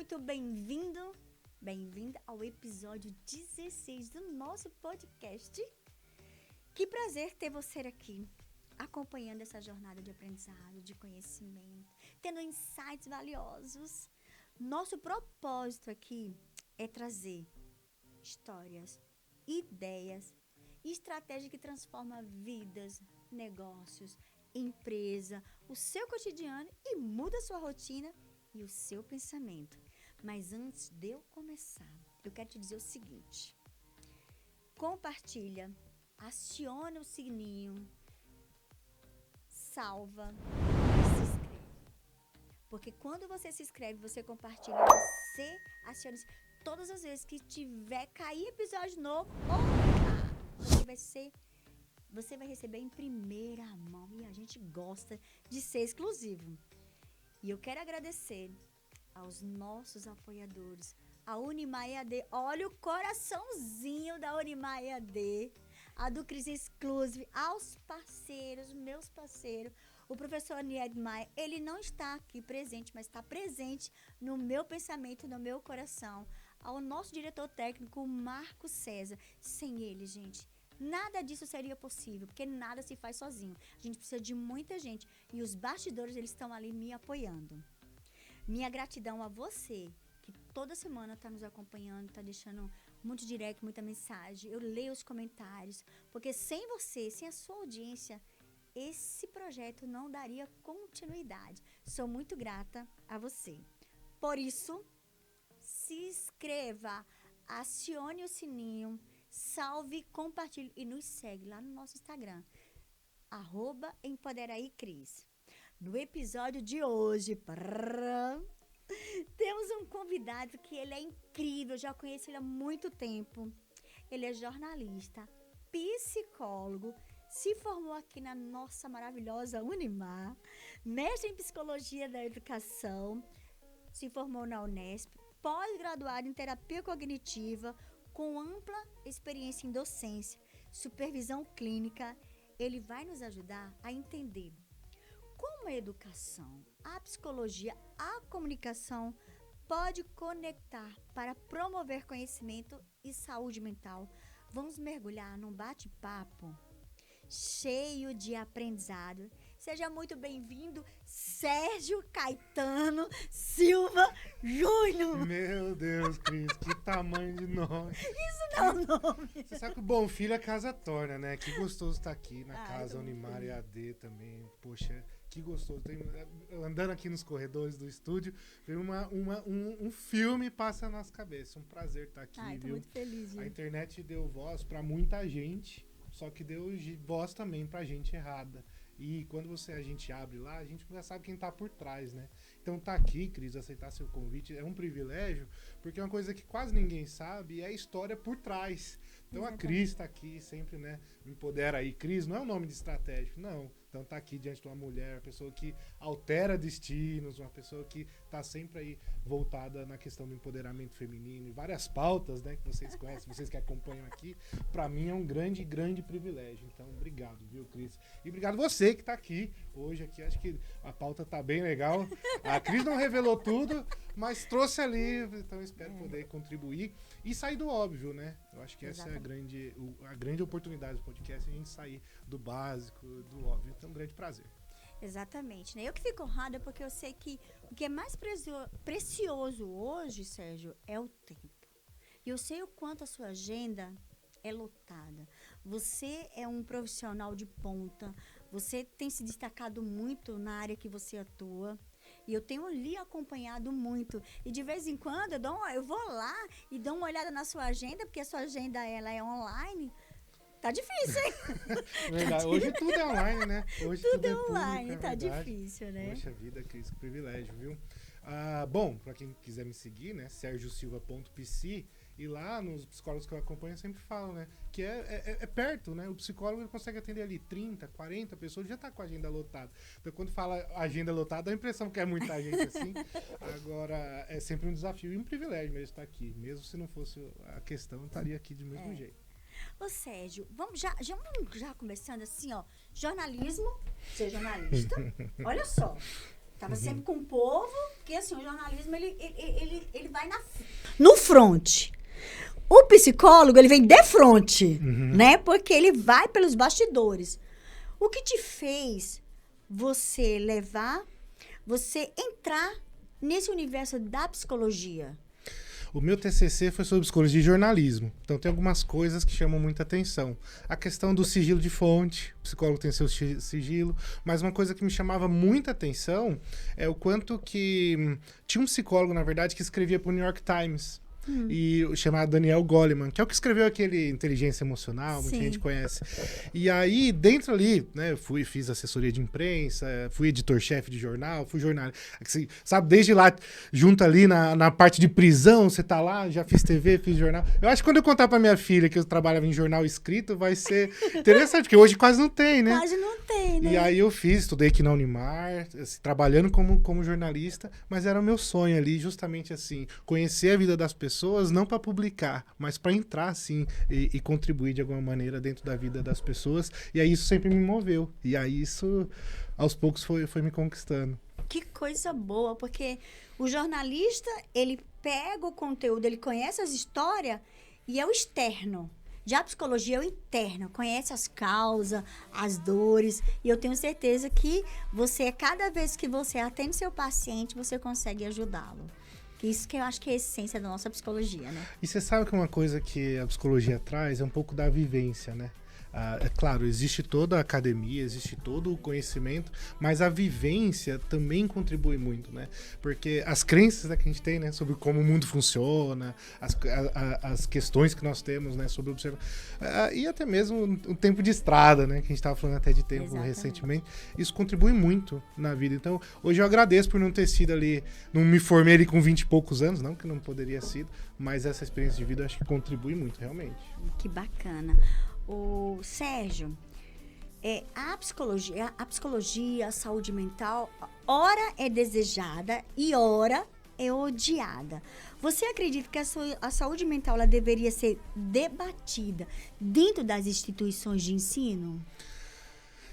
muito bem-vindo, bem-vinda ao episódio 16 do nosso podcast. Que prazer ter você aqui, acompanhando essa jornada de aprendizado, de conhecimento, tendo insights valiosos. Nosso propósito aqui é trazer histórias, ideias e estratégias que transformam vidas, negócios, empresa, o seu cotidiano e muda a sua rotina e o seu pensamento. Mas antes de eu começar, eu quero te dizer o seguinte: compartilha, aciona o sininho, salva e se inscreve. Porque quando você se inscreve, você compartilha, você aciona todas as vezes que tiver cair episódio novo, você vai receber em primeira mão e a gente gosta de ser exclusivo. E eu quero agradecer aos nossos apoiadores, a Unimar EAD. Olha o coraçãozinho da Unimar EAD, a do Cris Exclusive, aos parceiros, meus parceiros, o professor Nied Maia. Ele não está aqui presente, mas está presente no meu pensamento, no meu coração. Ao nosso diretor técnico, Marco César. Sem ele, gente, nada disso seria possível, porque nada se faz sozinho. A gente precisa de muita gente e os bastidores, eles estão ali me apoiando. Minha gratidão a você, que toda semana está nos acompanhando, está deixando muito direct, muita mensagem. Eu leio os comentários, porque sem você, sem a sua audiência, esse projeto não daria continuidade. Sou muito grata a você. Por isso, se inscreva, acione o sininho, salve, compartilhe e nos segue lá no nosso Instagram, @EmpoderaíCris. No episódio de hoje, temos um convidado que ele é incrível, eu já conheço ele há muito tempo. Ele é jornalista, psicólogo, se formou aqui na nossa maravilhosa Unimar, mestre em psicologia da educação, se formou na Unesp, pós-graduado em terapia cognitiva, com ampla experiência em docência, supervisão clínica. Ele vai nos ajudar a entender como a educação, a psicologia, a comunicação pode conectar para promover conhecimento e saúde mental. Vamos mergulhar num bate-papo cheio de aprendizado. Seja muito bem-vindo, Sérgio Caetano Silva Júnior. Meu Deus, Cris, que tamanho de nome. Isso não é um nome. Você sabe que o bom filho é casa torna, né? Que gostoso estar aqui na casa Unimar feliz. EAD também. Poxa, que gostoso. Andando aqui nos corredores do estúdio, veio um filme passa na nossa cabeça. Um prazer estar aqui, Tô viu? muito feliz, A gente. internet deu voz para muita gente, só que deu voz também pra gente errada. E quando a gente abre lá, a gente já sabe quem tá por trás, né? Então tá aqui, Cris, aceitar seu convite é um privilégio, porque é uma coisa que quase ninguém sabe, é a história por trás. Então Exatamente. A Cris tá aqui sempre, né? Me empodera aí. Cris não é um nome de estratégico, não. Então tá aqui diante de uma mulher, uma pessoa que altera destinos, uma pessoa que tá sempre aí voltada na questão do empoderamento feminino e várias pautas, né, que vocês conhecem, vocês que acompanham aqui. Pra mim é um grande, grande privilégio. Então, obrigado, viu, Cris? E obrigado você que tá aqui hoje aqui. Acho que a pauta tá bem legal. A Cris não revelou tudo, mas trouxe ali. Então, eu espero poder contribuir e sair do óbvio, né? Eu acho que essa é a grande oportunidade do podcast, a gente sair do básico, do óbvio. Então, um grande prazer. Exatamente, né? Eu que fico honrada porque eu sei que o que é mais precioso hoje, Sérgio, é o tempo. E eu sei o quanto a sua agenda é lotada. Você é um profissional de ponta, você tem se destacado muito na área que você atua. E eu tenho lhe acompanhado muito. E de vez em quando eu vou lá e dou uma olhada na sua agenda, porque a sua agenda ela é online. Tá difícil, hein? Verdade. Hoje tudo é online, né? Hoje Tudo é público, online, é tá verdade. difícil, né? Poxa vida, Cris, que privilégio, viu? Bom, pra quem quiser me seguir, né? sergiosilva.pc. E lá nos psicólogos que eu acompanho eu sempre falo, né? Que é perto, né? O psicólogo ele consegue atender ali 30, 40 pessoas, já tá com a agenda lotada. Então quando fala agenda lotada, dá a impressão que é muita gente assim. Agora, é sempre um desafio e um privilégio mesmo estar aqui. Mesmo se não fosse a questão, eu estaria aqui do mesmo jeito. Ô Sérgio, vamos já começando assim, ó. Jornalismo, ser jornalista. Olha só. Tava sempre com o povo, porque assim, o jornalismo, ele vai no front. O psicólogo, ele vem de frente, né? Porque ele vai pelos bastidores. O que te fez você entrar nesse universo da psicologia? O meu TCC foi sobre psicologia e jornalismo. Então tem algumas coisas que chamam muita atenção. A questão do sigilo de fonte, o psicólogo tem seu sigilo, mas uma coisa que me chamava muita atenção é o quanto que tinha um psicólogo, na verdade, que escrevia para o New York Times. E chamado Daniel Goleman, que é o que escreveu aquele Inteligência Emocional, muita gente conhece. E aí, dentro ali, né, eu fiz assessoria de imprensa, fui editor-chefe de jornal, fui jornalista. Sabe, desde lá, junto ali na parte de prisão, você tá lá, já fiz TV, fiz jornal. Eu acho que quando eu contar pra minha filha que eu trabalhava em jornal escrito, vai ser interessante, porque hoje quase não tem, né? Quase não tem, né? E aí eu estudei aqui na Unimar, assim, trabalhando como jornalista, mas era o meu sonho ali, justamente assim, conhecer a vida das pessoas, não para publicar, mas para entrar assim e contribuir de alguma maneira dentro da vida das pessoas. E aí isso sempre me moveu. E aí isso, aos poucos, foi me conquistando. Que coisa boa, porque o jornalista, ele pega o conteúdo, ele conhece as histórias e é o externo. Já a psicologia é o interno, conhece as causas, as dores. E eu tenho certeza que cada vez que você atende seu paciente, você consegue ajudá-lo. Isso que eu acho que é a essência da nossa psicologia, né? E você sabe que uma coisa que a psicologia traz é um pouco da vivência, né? É claro, existe toda a academia, existe todo o conhecimento, mas a vivência também contribui muito, né? Porque as crenças, né, que a gente tem, né, sobre como o mundo funciona, as questões que nós temos, né, sobre observar, e até mesmo o tempo de estrada, né, que a gente estava falando até de tempo recentemente, isso contribui muito na vida. Então, hoje eu agradeço por não ter sido ali, não me formei ali com 20 e poucos anos, não que não poderia ser, mas essa experiência de vida eu acho que contribui muito, realmente. Que bacana. O Sérgio, a psicologia, a saúde mental, ora é desejada e ora é odiada. Você acredita que a saúde mental ela deveria ser debatida dentro das instituições de ensino?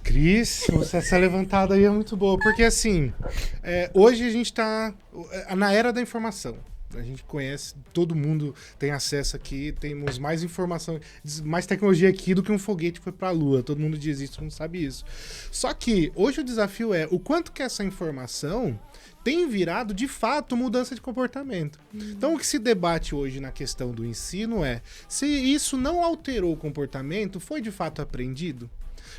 Cris, essa levantada aí é muito boa, porque assim, hoje a gente está na era da informação. A gente conhece, todo mundo tem acesso aqui, temos mais informação, mais tecnologia aqui do que um foguete foi para a Lua. Todo mundo diz isso, todo mundo sabe isso. Só que hoje o desafio é o quanto que essa informação tem virado, de fato, mudança de comportamento. Então, o que se debate hoje na questão do ensino é se isso não alterou o comportamento, foi de fato aprendido?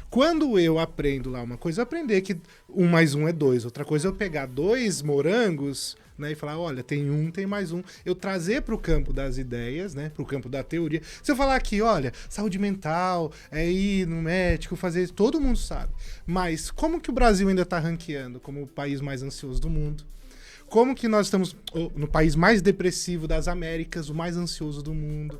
Quando eu aprendo lá uma coisa, aprender que 1 mais 1 é 2. Outra coisa é eu pegar 2 morangos, né, e falar, olha, tem mais um. Eu trazer para o campo das ideias, né, para o campo da teoria. Se eu falar aqui, olha, saúde mental, é ir no médico, fazer isso, todo mundo sabe. Mas como que o Brasil ainda está ranqueando como o país mais ansioso do mundo? Como que nós estamos no país mais depressivo das Américas, o mais ansioso do mundo,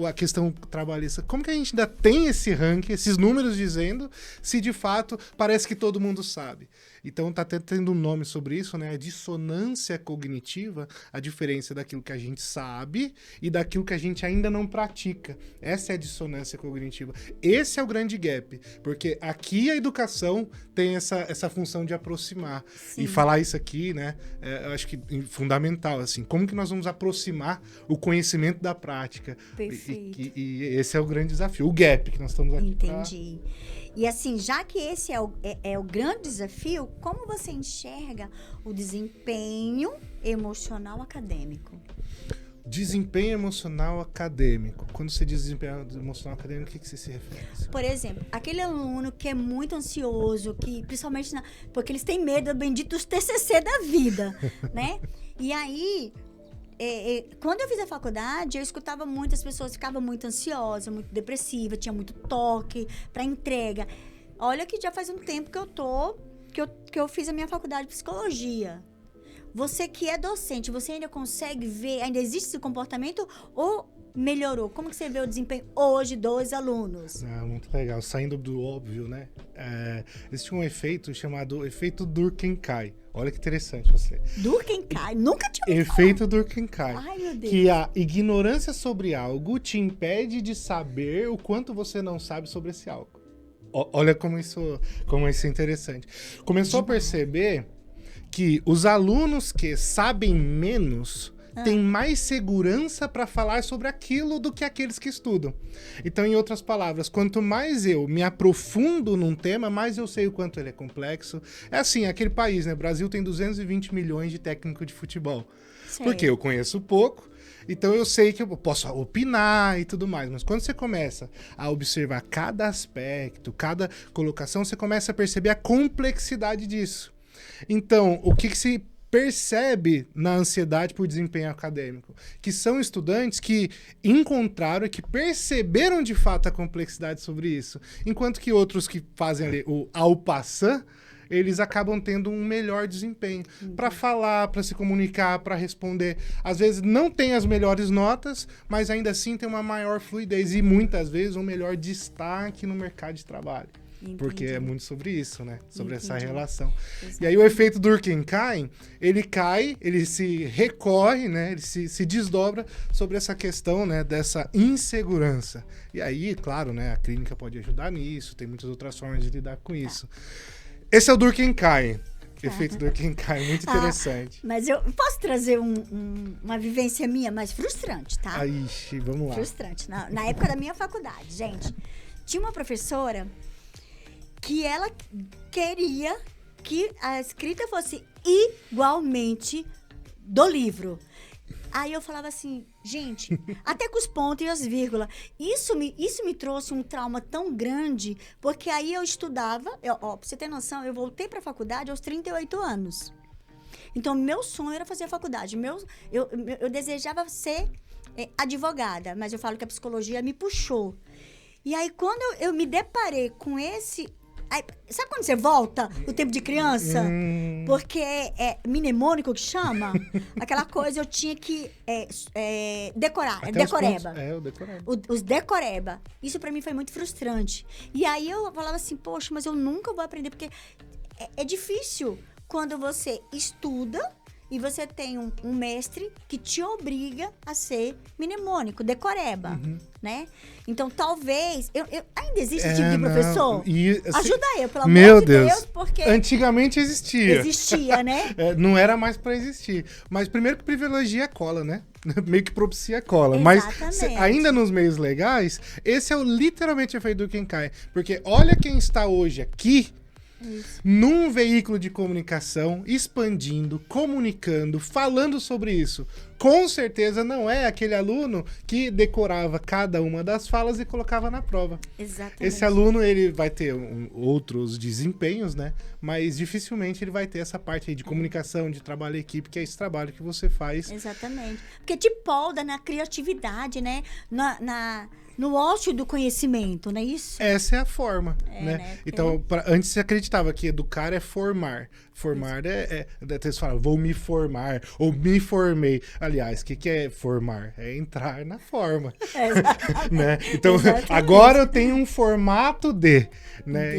a questão trabalhista? Como que a gente ainda tem esse ranking, esses números dizendo, se de fato parece que todo mundo sabe? Então tá até tendo um nome sobre isso, né? A dissonância cognitiva, a diferença daquilo que a gente sabe e daquilo que a gente ainda não pratica. Essa é a dissonância cognitiva. Esse é o grande gap, porque aqui a educação tem essa função de aproximar. Sim. E falar isso aqui, né? Eu acho que é fundamental, assim. Como que nós vamos aproximar o conhecimento da prática? Perfeito. E esse é o grande desafio, o gap que nós estamos aqui. Entendi. E assim, já que esse é o grande desafio, como você enxerga o desempenho emocional acadêmico? Desempenho emocional acadêmico. Quando você diz desempenho emocional acadêmico, o que você se refere? Por exemplo, aquele aluno que é muito ansioso, que principalmente porque eles têm medo, bendito, dos TCC da vida, né? E aí, quando eu fiz a faculdade, eu escutava muitas pessoas, ficava muito ansiosa, muito depressiva, tinha muito toque para entrega. Olha que já faz um tempo que eu fiz a minha faculdade de psicologia. Você que é docente, você ainda consegue ver, ainda existe esse comportamento ou melhorou? Como que você vê o desempenho hoje dos alunos? Muito legal. Saindo do óbvio, né? Existe um efeito chamado efeito Durkheim. Olha que interessante você. Durkheim? Nunca tinha ouvido Efeito Durkheim. Ai, meu Deus. Que a ignorância sobre algo te impede de saber o quanto você não sabe sobre esse algo. Olha como isso é interessante. Começou a perceber que os alunos que sabem menos têm mais segurança para falar sobre aquilo do que aqueles que estudam. Então, em outras palavras, quanto mais eu me aprofundo num tema, mais eu sei o quanto ele é complexo. É assim, aquele país, né? O Brasil tem 220 milhões de técnicos de futebol. Sei. Porque eu conheço pouco, então eu sei que eu posso opinar e tudo mais. Mas quando você começa a observar cada aspecto, cada colocação, você começa a perceber a complexidade disso. Então, o que se percebe na ansiedade por desempenho acadêmico? Que são estudantes que encontraram e que perceberam de fato a complexidade sobre isso. Enquanto que outros que fazem ali o en passant, eles acabam tendo um melhor desempenho para falar, para se comunicar, para responder. Às vezes não tem as melhores notas, mas ainda assim tem uma maior fluidez e muitas vezes um melhor destaque no mercado de trabalho. Entendi. Porque é muito sobre isso, né? Sobre essa relação. Exatamente. E aí o efeito Durkheim ele cai, ele se recorre, né? Ele se desdobra sobre essa questão, né? Dessa insegurança. E aí, claro, né? A clínica pode ajudar nisso, tem muitas outras formas de lidar com isso. Esse é o Durkheim. Efeito Durkheim, muito interessante. Mas eu posso trazer uma vivência minha mais frustrante, tá? Ixi, vamos lá. Frustrante. Na época da minha faculdade, gente, tinha uma professora que ela queria que a escrita fosse igualmente do livro. Aí eu falava assim, gente, até com os pontos e as vírgulas. Isso me trouxe um trauma tão grande, porque aí eu estudava, pra você ter noção, eu voltei pra faculdade aos 38 anos. Então, meu sonho era fazer a faculdade. Eu desejava ser advogada, mas eu falo que a psicologia me puxou. E aí, quando eu me deparei com esse... Aí, sabe quando você volta o tempo de criança? Porque é mnemônico que chama? Aquela coisa eu tinha que decorar. Até Decoreba. O decoreba. Os decoreba. Isso pra mim foi muito frustrante. E aí eu falava assim, poxa, mas eu nunca vou aprender, porque é difícil quando você estuda e você tem um mestre que te obriga a ser mnemônico, decoreba, né? Então, talvez... ainda existe esse tipo de professor? Ajuda aí, pelo amor de Deus, porque... Antigamente existia. Existia, né? Não era mais pra existir. Mas primeiro que privilegia a cola, né? Meio que propicia a cola. Exatamente. Mas ainda nos meios legais, esse é literalmente o efeito do quem cai. Porque olha quem está hoje aqui, num veículo de comunicação, expandindo, comunicando, falando sobre isso. Com certeza não é aquele aluno que decorava cada uma das falas e colocava na prova. Exatamente. Esse aluno, ele vai ter outros desempenhos, né? Mas dificilmente ele vai ter essa parte aí de comunicação, de trabalho em equipe, que é esse trabalho que você faz. Exatamente. Porque te polda na criatividade, né? No ócio do conhecimento, não é isso? Essa é a forma, né? Porque... Então, antes você acreditava que educar é formar. Formar você fala, vou me formar, ou me formei. Aliás, o que é formar? É entrar na forma. Né? Então, agora eu tenho um formato de, né?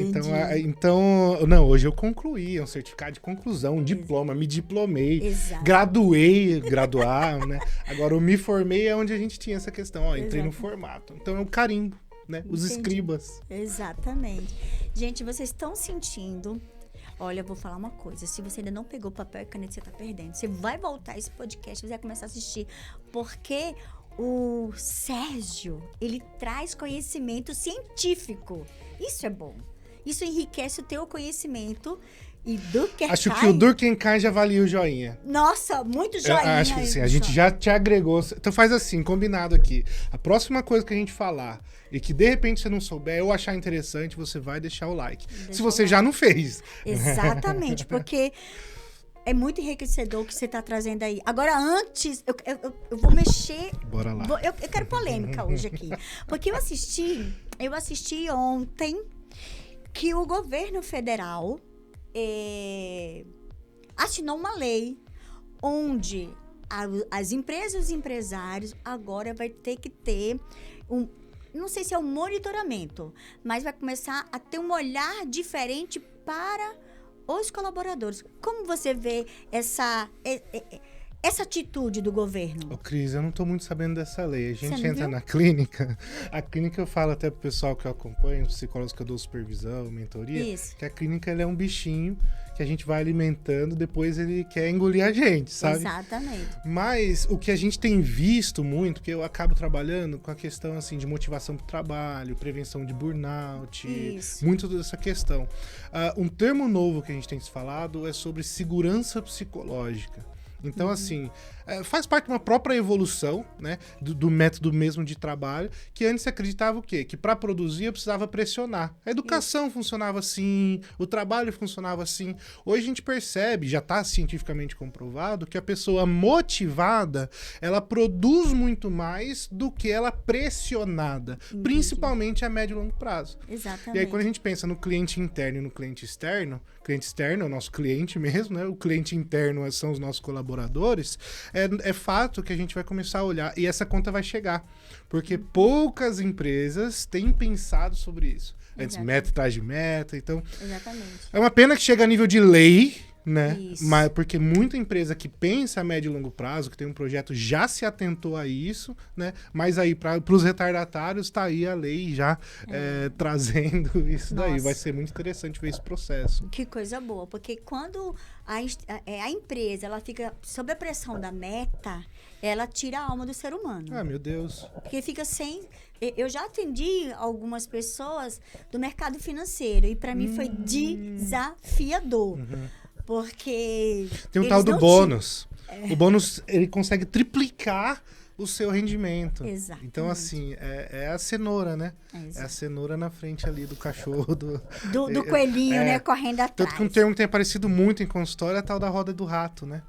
Então, não, hoje eu concluí, um certificado de conclusão, um diploma, me diplomei, graduar, né? Agora o me formei é onde a gente tinha essa questão, entrei no formato. Então é o carimbo, né? Os escribas. Exatamente. Gente, vocês estão sentindo... Olha, eu vou falar uma coisa. Se você ainda não pegou papel e caneta, você tá perdendo. Você vai voltar esse podcast, você vai começar a assistir. Porque o Sérgio, ele traz conhecimento científico. Isso é bom. Isso enriquece o teu conhecimento. E Durkheim... Acho que o Durkheim já valia o joinha. Nossa, muito joinha. Acho que sim, a gente já te agregou. Então faz assim, combinado aqui. A próxima coisa que a gente falar e que de repente você não souber ou achar interessante, você vai deixar o like. Se você já não fez. Exatamente, porque é muito enriquecedor o que você está trazendo aí. Agora, antes, eu vou mexer... Bora lá. Eu quero polêmica hoje aqui. Porque eu assisti ontem que o governo federal assinou uma lei onde as empresas e os empresários agora vai ter que ter não sei se é um monitoramento, mas vai começar a ter um olhar diferente para os colaboradores. Como você vê essa atitude do governo? Ô, Cris, eu não tô muito sabendo dessa lei. A gente Você não entra viu? na clínica. A clínica eu falo até pro pessoal que eu acompanho, os psicólogos que eu dou supervisão, mentoria, Isso. que a clínica ela é um bichinho que a gente vai alimentando, depois ele quer engolir a gente, sabe? Exatamente. Mas o que a gente tem visto muito, que eu acabo trabalhando com a questão assim de motivação para o trabalho, prevenção de burnout, Isso. muito dessa questão. Um termo novo que a gente tem se falado é sobre segurança psicológica. Então, assim, faz parte de uma própria evolução, né, do método mesmo de trabalho, que antes se acreditava o quê? Que para produzir eu precisava pressionar. A educação funcionava assim, o trabalho funcionava assim. Hoje a gente percebe, já está cientificamente comprovado, que a pessoa motivada, ela produz muito mais do que ela pressionada, Entendi. principalmente a médio e longo prazo. Exatamente. E aí, quando a gente pensa no cliente interno e no cliente externo é o nosso cliente mesmo, né? O cliente interno são os nossos colaboradores. É fato que a gente vai começar a olhar e essa conta vai chegar. Porque poucas empresas têm pensado sobre isso. Antes, Exatamente. meta atrás de meta. Então, Exatamente. é uma pena que chega a nível de lei, né? Isso. Mas porque muita empresa que pensa a médio e longo prazo, que tem um projeto, já se atentou a isso, né? Mas aí, para os retardatários, tá aí a lei já trazendo isso daí. Nossa. Vai ser muito interessante ver esse processo. Que coisa boa, porque quando a empresa ela fica sob a pressão da meta, ela tira a alma do ser humano. Ah, meu Deus. Porque fica sem... Eu já atendi algumas pessoas do mercado financeiro e para mim foi desafiador. Porque Tem um eles tal do não bônus. O bônus, ele consegue triplicar o seu rendimento. Exatamente. Então, assim, é a cenoura, né? É a cenoura na frente ali do cachorro. do coelhinho, né? Correndo atrás. Tanto que um termo que tem aparecido muito em consultório é a tal da roda do rato, né?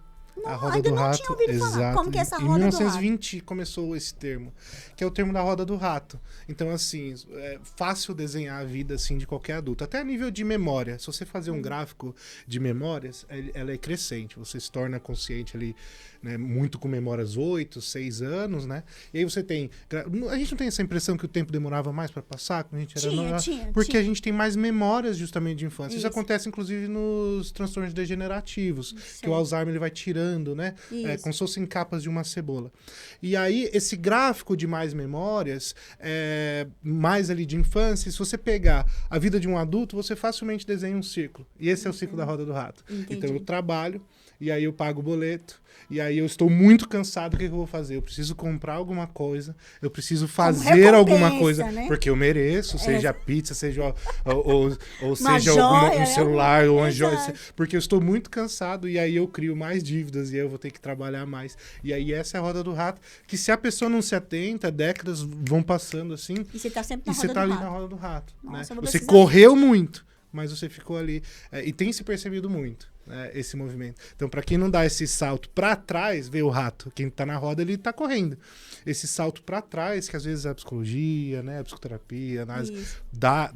A roda ainda do não rato, tinha ouvido falar. exato. Como que é essa Em roda do rato? 1920 começou esse termo, que é o termo da roda do rato. Então, assim, é fácil desenhar a vida assim de qualquer adulto, até a nível de memória. Se você fazer um gráfico de memórias, ela é crescente. Você se torna consciente ali, né, muito com memórias 8, 6 anos, né? E aí você tem... A gente não tem essa impressão que o tempo demorava mais para passar quando a gente era Tinha. porque a gente tem mais memórias justamente de infância. Isso Isso. acontece, inclusive, nos transtornos degenerativos, que Sei. o Alzheimer ele vai tirando, né? Isso. Como se fossem capas de uma cebola. E aí, esse gráfico de mais memórias, mais ali de infância, se você pegar a vida de um adulto, você facilmente desenha um círculo. E esse é o ciclo da roda do rato. Entendi. Então, eu trabalho, e aí eu pago o boleto, e aí eu estou muito cansado, o que eu vou fazer? Eu preciso comprar alguma coisa, eu preciso fazer alguma coisa, né? porque eu mereço, seja pizza, seja ou seja joia, um celular, ou uma Exato. joia, porque eu estou muito cansado, e aí eu crio mais dívidas, e aí eu vou ter que trabalhar mais. E aí essa é a roda do rato, que se a pessoa não se atenta, décadas vão passando assim, E você tá sempre e na você roda tá do ali rato. na roda do rato. Nossa, Né? eu vou Você precisar correu muito, mas você ficou ali. E tem se percebido muito, né, esse movimento. Então, para quem não dá esse salto para trás, vê o rato. Quem tá na roda, ele tá correndo. Esse salto para trás, que às vezes a psicologia, né, a psicoterapia, a análise, Isso. dá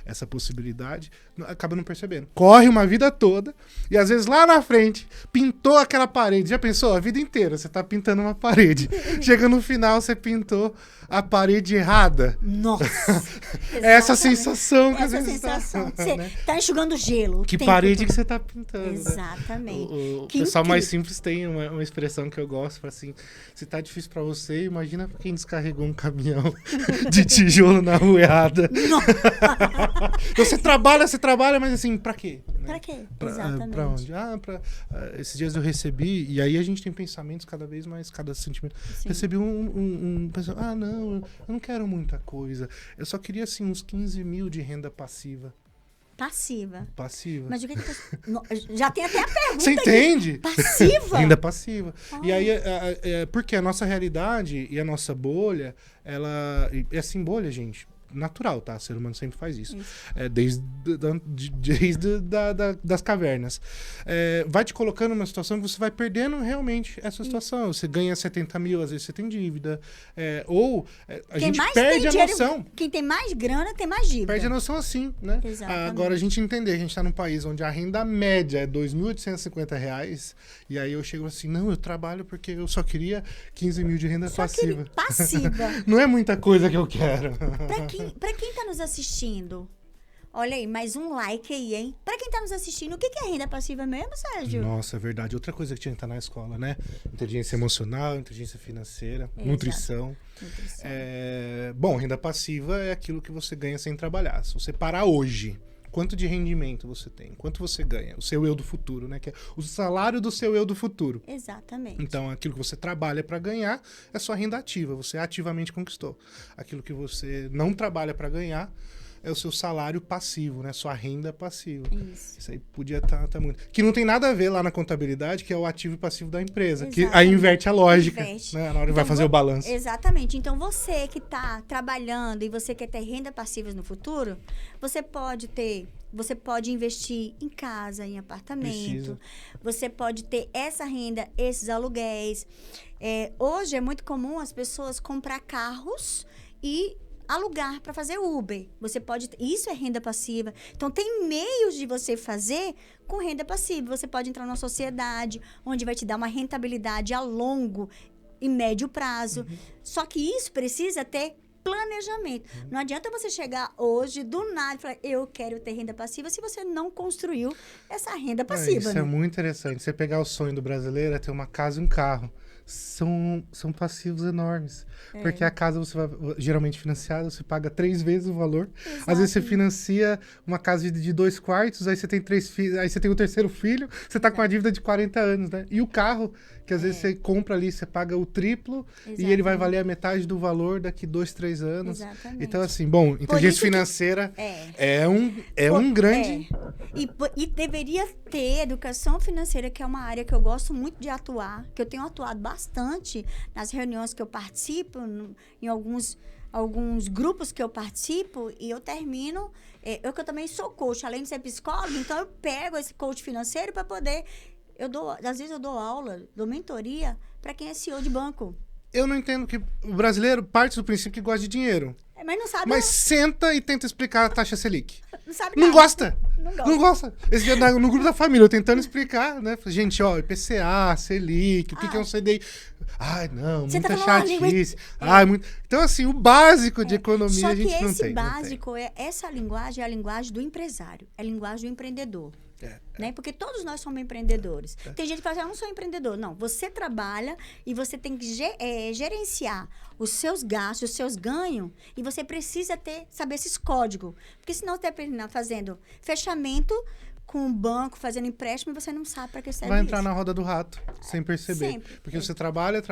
essa possibilidade, acaba não percebendo. Corre uma vida toda, e às vezes lá na frente, pintou aquela parede. Já pensou? A vida inteira você tá pintando uma parede. Chega no final, você pintou a parede errada. Nossa. É essa Exatamente. sensação que às Essa vezes sensação. tá, Você né? tá enxugando gelo. o Que tempo parede todo. que você tá pintando, né? Exatamente. O Que pessoal mais incrível. simples tem uma expressão que eu gosto, fala assim, se tá difícil pra você, imagina pra quem descarregou um caminhão de tijolo na rua errada. Você trabalha, mas assim, pra quê? Né? Pra quê? Pra Exatamente. onde? Esses dias eu recebi, e aí a gente tem pensamentos cada vez mais, cada sentimento. Sim. Recebi um pensamento, não, eu não quero muita coisa. Eu só queria, assim, uns 15 mil de renda passiva. Passiva. Passiva. Mas o que que já tem até a pergunta Você aqui. entende? Passiva? Renda passiva. Ah. E aí, porque a nossa realidade e a nossa bolha, ela... É assim, bolha, gente, natural, tá? O ser humano sempre faz isso. Desde das cavernas. Vai te colocando numa situação que você vai perdendo realmente essa situação. Você ganha 70 mil, às vezes você tem dívida. A gente perde a noção. Quem tem mais grana tem mais dívida. Perde a noção assim, né? Exatamente. Agora a gente entender que a gente tá num país onde a renda média é R$ 2.850, e aí eu chego assim, não, eu trabalho porque eu só queria 15 mil de renda passiva. Passiva. Não é muita coisa que eu quero. Pra quem tá nos assistindo, Olha aí, mais um like aí, hein? Pra quem tá nos assistindo, o que é renda passiva mesmo, Sérgio? Nossa, é verdade. Outra coisa que tinha que estar na escola, né? Inteligência emocional, inteligência financeira, nutrição. Bom, renda passiva é aquilo que você ganha sem trabalhar. Se você parar hoje, quanto de rendimento você tem? Quanto você ganha? O seu eu do futuro, né? Que é o salário do seu eu do futuro. Exatamente. Então, aquilo que você trabalha para ganhar é sua renda ativa. Você ativamente conquistou. Aquilo que você não trabalha para ganhar é o seu salário passivo, né? Sua renda passiva. Isso aí podia estar muito. Que não tem nada a ver lá na contabilidade, que é o ativo e passivo da empresa. Exatamente. Que aí inverte a lógica. Inverte. Né? Na hora que vai fazer o balanço. Exatamente. Então, você que está trabalhando e você quer ter renda passiva no futuro, você pode investir em casa, em apartamento. Você pode ter essa renda, esses aluguéis. Hoje é muito comum as pessoas comprar carros e alugar para fazer Uber. Você pode... Isso é renda passiva. Então, tem meios de você fazer com renda passiva. Você pode entrar numa sociedade onde vai te dar uma rentabilidade a longo e médio prazo. Só que isso precisa ter planejamento. Não adianta você chegar hoje, do nada, e falar, eu quero ter renda passiva, se você não construiu essa renda passiva. Isso né? é muito interessante. Você pegar o sonho do brasileiro é ter uma casa e um carro. São passivos enormes. Porque a casa você vai, geralmente financiada, você paga 3 vezes o valor. Exato. Às vezes você financia uma casa de 2 quartos, aí você tem 3 filhos, aí você tem o 3º filho, você tá com uma dívida de 40 anos, né? E o carro, que às vezes você compra ali, você paga o triplo e ele vai valer a metade do valor daqui 2, 3 anos. Exatamente. Então, assim, bom, inteligência financeira é um grande... E deveria ter educação financeira, que é uma área que eu gosto muito de atuar, que eu tenho atuado bastante nas reuniões que eu participo, em alguns grupos que eu participo, e eu termino... Eu que eu também sou coach, além de ser psicóloga, então eu pego esse coach financeiro para poder... Às vezes eu dou aula, dou mentoria para quem é CEO de banco. Eu não entendo que o brasileiro parte do princípio que gosta de dinheiro. Mas não sabe... Mas senta e tenta explicar a taxa Selic. Não sabe Não nada. gosta. Não gosta. Esse dia no grupo da família, eu tentando explicar, né? Falei, gente, ó, IPCA, Selic, o que é um CDI? Ai, não, Você muita tá falando chatice. Muito... Então, assim, o básico de economia Só a gente não tem. Só que esse básico, essa linguagem é a linguagem do empresário. É a linguagem do empreendedor. Né? Porque todos nós somos empreendedores. Tem gente que fala assim, eu não sou empreendedor. Não, você trabalha e você tem que gerenciar os seus gastos, os seus ganhos, e você precisa saber esses códigos. Porque senão você termina fazendo fechamento com o banco, fazendo empréstimo, e você não sabe para que serve. Vai entrar na roda do rato, sem perceber. Sempre. Porque você trabalha,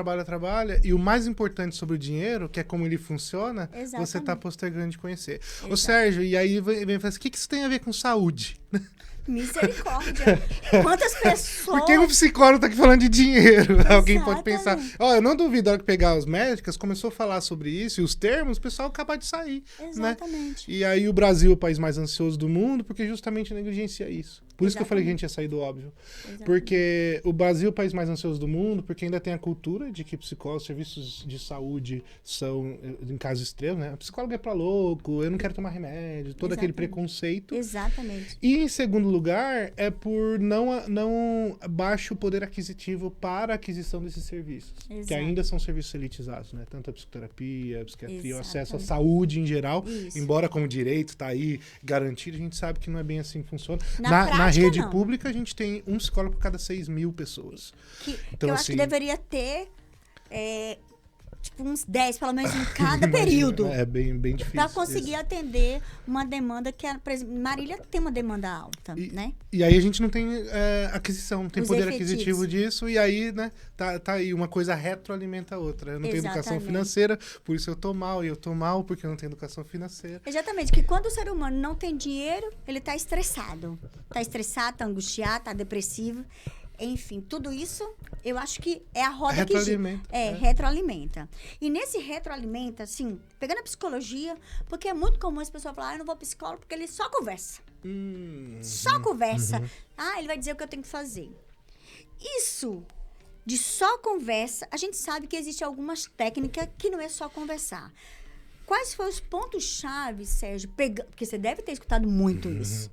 e o mais importante sobre o dinheiro, que é como ele funciona, você está postergando de conhecer. Ô, Sérgio, e aí vem falar assim, o que isso tem a ver com saúde? Misericórdia. Quantas pessoas... Por que o psicólogo tá aqui falando de dinheiro? Alguém pode pensar. Eu não duvido, na hora que pegar as médicas, começou a falar sobre isso, e os termos, o pessoal acaba de sair. Exatamente. Né? E aí o Brasil é o país mais ansioso do mundo, porque justamente negligencia isso. Por isso que eu falei que a gente ia sair do óbvio. Exatamente. Porque o Brasil é o país mais ansioso do mundo, porque ainda tem a cultura de que psicólogos, serviços de saúde são, em casos extremos, né? O psicólogo é pra louco, eu não quero tomar remédio, todo aquele preconceito. Exatamente. E em segundo lugar, é por não baixo poder aquisitivo para a aquisição desses serviços. Exato. Que ainda são serviços elitizados, né? Tanto a psicoterapia, a psiquiatria, o acesso à saúde em geral, embora como direito tá aí garantido, a gente sabe que não é bem assim que funciona. Na rede pública, a gente tem um psicólogo por cada 6.000 pessoas. Então, eu acho que deveria ter uns 10, pelo menos, em cada período. É bem difícil. Para conseguir atender uma demanda que, por exemplo, Marília tem uma demanda alta, né? E aí a gente não tem aquisição, não tem poder aquisitivo disso, e aí, né, tá aí, uma coisa retroalimenta a outra. Eu não tenho educação financeira, por isso eu tô mal, e eu tô mal porque eu não tenho educação financeira. Exatamente, que quando o ser humano não tem dinheiro, ele tá estressado. Tá estressado, tá angustiado, tá depressivo. Enfim, tudo isso, eu acho que é a roda que retroalimenta. E nesse retroalimenta, assim, pegando a psicologia, porque é muito comum as pessoas falarem, eu não vou psicólogo porque ele só conversa. Só conversa. Ele vai dizer o que eu tenho que fazer. Isso de só conversa, a gente sabe que existem algumas técnicas que não é só conversar. Quais foram os pontos-chave, Sérgio? Porque você deve ter escutado muito isso.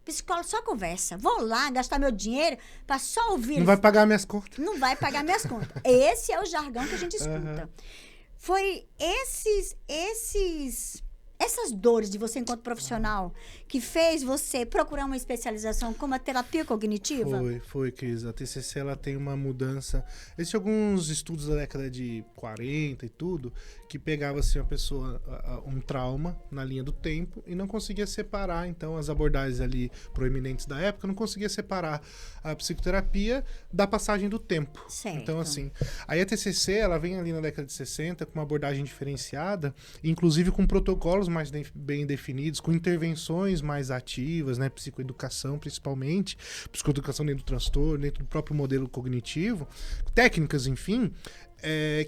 Psicólogo só conversa. Vou lá gastar meu dinheiro para só ouvir. Não vai pagar minhas contas. Não vai pagar minhas contas. Esse é o jargão que a gente escuta. Foi essas dores de você enquanto profissional que fez você procurar uma especialização como a terapia cognitiva? Foi, Cris. A TCC, ela tem uma mudança. Existem alguns estudos da década de 40 e tudo, que pegava assim, a pessoa, um trauma na linha do tempo e não conseguia separar. Então, as abordagens ali proeminentes da época não conseguia separar a psicoterapia da passagem do tempo. Certo. Então, assim, aí a TCC, ela vem ali na década de 60 com uma abordagem diferenciada, inclusive com protocolos mais bem definidos, com intervenções mais ativas, né, psicoeducação principalmente, psicoeducação dentro do transtorno, dentro do próprio modelo cognitivo, técnicas, enfim,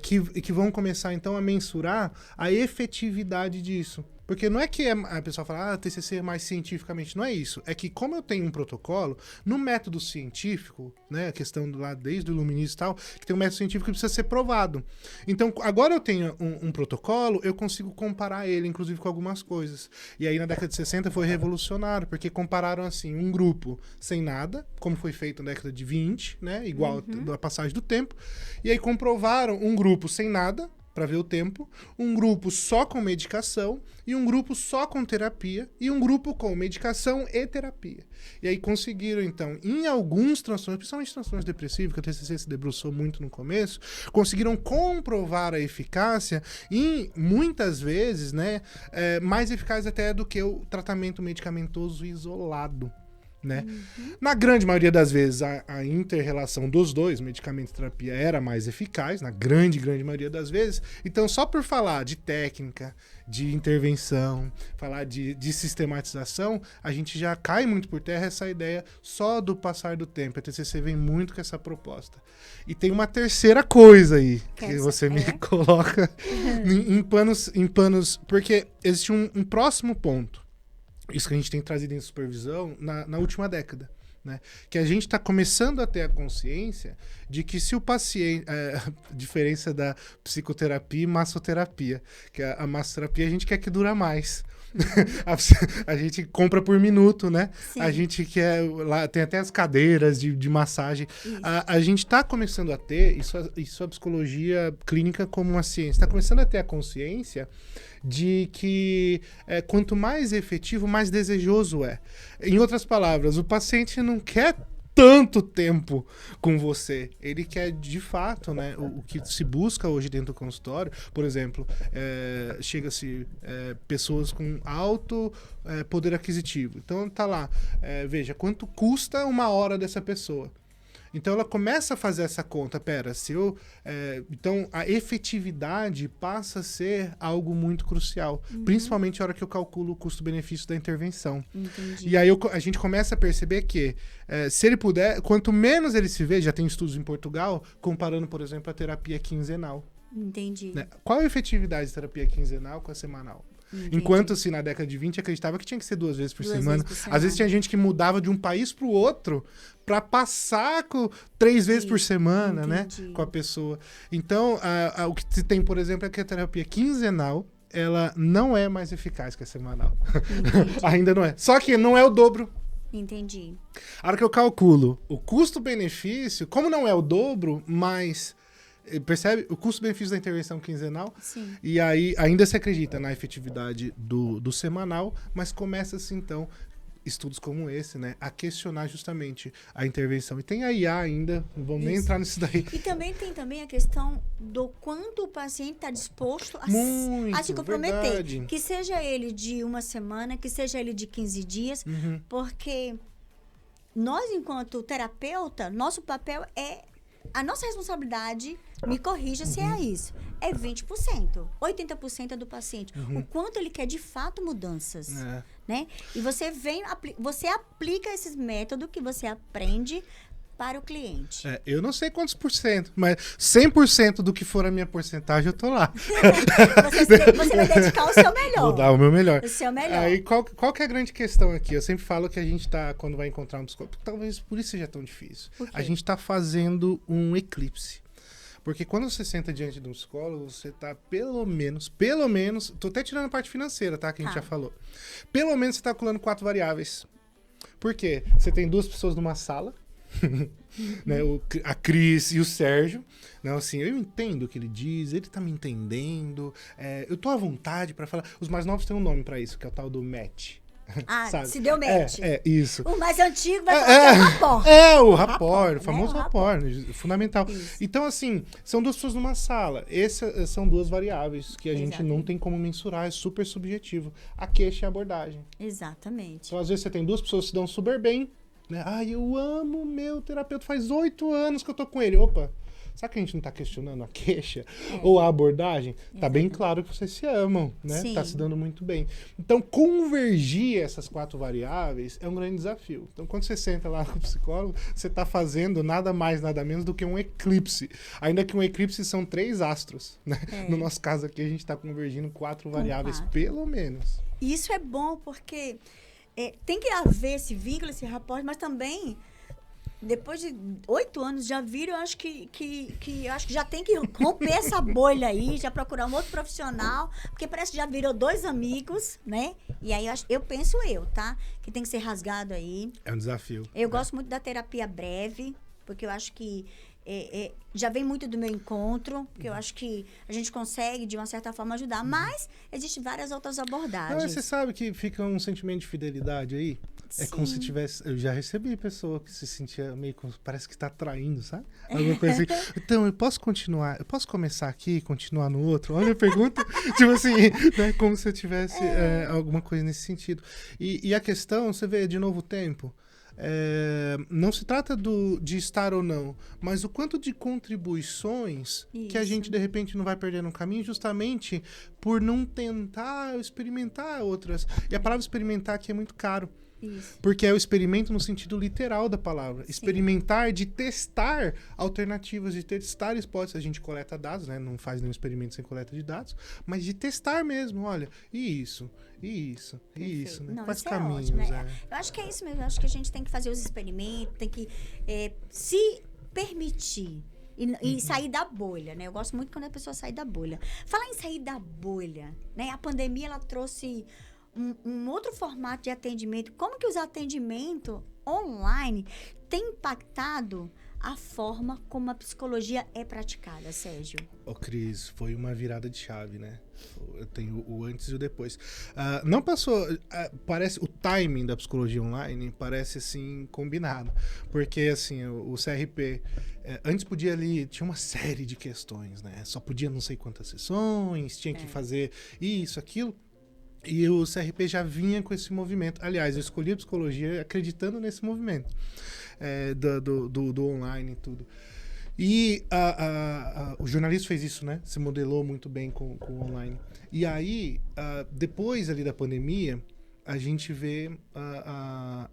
que vão começar então a mensurar a efetividade disso. Porque não é que a pessoa fala, TCC é mais cientificamente, não é isso. É que como eu tenho um protocolo, no método científico, né, a questão lá desde o iluminismo e tal, que tem um método científico que precisa ser provado. Então, agora eu tenho um protocolo, eu consigo comparar ele, inclusive com algumas coisas. E aí na década de 60 foi revolucionário, porque compararam assim, um grupo sem nada, como foi feito na década de 20, né, igual a passagem do tempo, e aí comprovaram um grupo sem nada, para ver o tempo, um grupo só com medicação e um grupo só com terapia e um grupo com medicação e terapia. E aí conseguiram, então, em alguns transtornos, principalmente transtornos depressivos, que a TCC se debruçou muito no começo, conseguiram comprovar a eficácia e, muitas vezes, né, mais eficaz até do que o tratamento medicamentoso isolado. Né? Na grande maioria das vezes a inter-relação dos dois, medicamento e terapia, era mais eficaz, na grande maioria das vezes. Então, só por falar de técnica, de intervenção, falar de sistematização, a gente já cai muito por terra essa ideia só do passar do tempo. A TCC vem muito com essa proposta. E tem uma terceira coisa aí, que você me coloca em panos, porque existe um próximo ponto. Isso que a gente tem trazido em supervisão na última década, né? Que a gente está começando a ter a consciência de que se o paciente... a diferença da psicoterapia e massoterapia. Que a massoterapia a gente quer que dura mais. A gente compra por minuto, né? Sim. A gente quer... Lá, tem até as cadeiras de massagem. A gente está começando a ter... Isso a psicologia clínica como uma ciência. Está começando a ter a consciência de que quanto mais efetivo, mais desejoso é. Em outras palavras, o paciente não quer tanto tempo com você. Ele quer, de fato, né, o que se busca hoje dentro do consultório, por exemplo, chega-se pessoas com alto poder aquisitivo. Então, tá lá, veja, quanto custa uma hora dessa pessoa? Então ela começa a fazer essa conta, então a efetividade passa a ser algo muito crucial, principalmente a hora que eu calculo o custo-benefício da intervenção. Entendi. E aí a gente começa a perceber que se ele puder, quanto menos ele se vê, já tem estudos em Portugal, comparando, por exemplo, a terapia quinzenal. Entendi. Né? Qual a efetividade da terapia quinzenal com a semanal? Entendi. Enquanto, assim, na década de 20 acreditava que tinha que ser 2 vezes por semana. Vezes por semana. Às vezes tinha gente que mudava de um país para o outro para passar 3 vezes por semana, Entendi. né? Com a pessoa. Então, o que se tem, por exemplo, é que a terapia quinzenal, ela não é mais eficaz que a semanal. Ainda não é. Só que não é o dobro. Entendi. A hora que eu calculo o custo-benefício, como não é o dobro, mas... Percebe? O custo-benefício da intervenção quinzenal. Sim. E aí ainda se acredita na efetividade do semanal, mas começa-se então estudos como esse, né, a questionar justamente a intervenção. E tem a IA ainda, não vamos nem entrar nisso daí. E também tem a questão do quanto o paciente está disposto a se comprometer. Verdade. Que seja ele de uma semana, que seja ele de 15 dias, porque nós, enquanto terapeuta, nosso papel a nossa responsabilidade, me corrija se é isso, é 20%. 80% é do paciente. O quanto ele quer de fato mudanças. Né? E você aplica esses métodos que você aprende para o cliente. Eu não sei quantos por cento, mas 100% do que for a minha porcentagem, eu tô lá. Você vai dedicar o seu melhor. Vou dar o meu melhor. O seu melhor. Aí, qual que é a grande questão aqui? Eu sempre falo que a gente tá, quando vai encontrar um psicólogo, talvez por isso seja tão difícil. A gente tá fazendo um eclipse. Porque quando você senta diante de um psicólogo, você tá pelo menos, tô até tirando a parte financeira, tá? Que a gente já falou. Pelo menos você tá calculando 4 variáveis. Por quê? Você tem 2 pessoas numa sala, né, a Cris e o Sérgio. Não, assim, eu entendo o que ele diz, ele tá me entendendo, eu tô à vontade pra falar. Os mais novos têm um nome pra isso, que é o tal do match. Sabe? Se deu match. Isso. O mais antigo vai falar que é rapport. O rapport, o famoso né? rapport, fundamental. Isso. Então, assim, são duas pessoas numa sala. Essas são duas variáveis que a gente Exatamente. não tem como mensurar, é super subjetivo. A queixa e a abordagem. Exatamente. Então, às vezes, você tem duas pessoas que se dão super bem, né? Eu amo meu terapeuta, faz 8 anos que eu tô com ele. Opa, será que a gente não tá questionando a queixa ou a abordagem? Tá bem claro que vocês se amam, né? Sim. Tá se dando muito bem. Então, convergir essas 4 variáveis é um grande desafio. Então, quando você senta lá com o psicólogo, você tá fazendo nada mais, nada menos do que um eclipse. Ainda que um eclipse são 3 astros, né? No nosso caso aqui, a gente tá convergindo 4 variáveis, 4. pelo menos. E isso é bom porque tem que haver esse vínculo, esse rapport, mas também, depois de 8 anos, já viram, eu acho que eu acho que já tem que romper essa bolha aí, já procurar um outro profissional, porque parece que já virou 2 amigos, né? E aí eu penso, tá? Que tem que ser rasgado aí. É um desafio. Eu gosto muito da terapia breve, porque eu acho que já vem muito do meu encontro, porque eu acho que a gente consegue, de uma certa forma, ajudar. Mas existem várias outras abordagens. Não, você sabe que fica um sentimento de fidelidade aí? É como se tivesse... Eu já recebi pessoa que se sentia meio... Parece que tá traindo, sabe? Alguma coisa assim. Então, eu posso continuar? Eu posso começar aqui e continuar no outro? Olha a pergunta. Tipo assim, né? Como se eu tivesse alguma coisa nesse sentido. E a questão, você vê, de novo o tempo. Não se trata de estar ou não, mas o quanto de contribuições que a gente, de repente, não vai perder no caminho justamente por não tentar experimentar outras. E a palavra experimentar aqui é muito caro. Isso. Porque é o experimento no sentido literal da palavra. Sim. Experimentar, de testar alternativas, de testar hipóteses. A gente coleta dados, né? Não faz nenhum experimento sem coleta de dados. Mas de testar mesmo, olha, e isso, né? Não, quais isso caminhos, é ótimo, Eu acho que é isso mesmo. Eu acho que a gente tem que fazer os experimentos, tem que se permitir. E sair da bolha, né? Eu gosto muito quando a pessoa sai da bolha. Falar em sair da bolha, né? A pandemia, ela trouxe um outro formato de atendimento. Como que os atendimentos online têm impactado a forma como a psicologia é praticada, Sérgio? Cris, foi uma virada de chave, né? Eu tenho o antes e o depois. Não passou... parece... O timing da psicologia online parece, assim, combinado. Porque, assim, o CRP... antes podia ali... Tinha uma série de questões, né? Só podia não sei quantas sessões, tinha que fazer isso, aquilo... E o CRP já vinha com esse movimento. Aliás, eu escolhi a psicologia acreditando nesse movimento do online e tudo. E o jornalista fez isso, né? Se modelou muito bem com o online. E aí, depois ali da pandemia, a gente vê a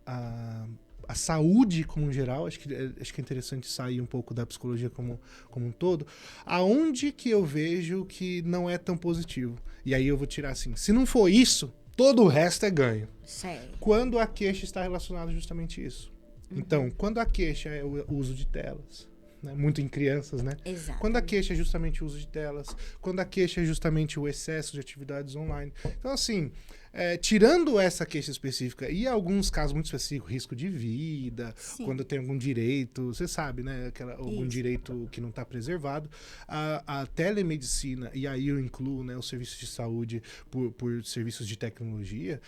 saúde como um geral, acho que é interessante sair um pouco da psicologia como um todo, aonde que eu vejo que não é tão positivo. E aí eu vou tirar assim, se não for isso, todo o resto é ganho. Sério. Quando a queixa está relacionada justamente a isso. Então, quando a queixa é o uso de telas, né? Muito em crianças, né? Exato. Quando a queixa é justamente o uso de telas, quando a queixa é justamente o excesso de atividades online. Então, assim, tirando essa queixa específica e alguns casos muito específicos, risco de vida, quando tem algum direito, você sabe, né? Algum direito que não está preservado, a telemedicina, e aí eu incluo, né, os serviços de saúde por serviços de tecnologia,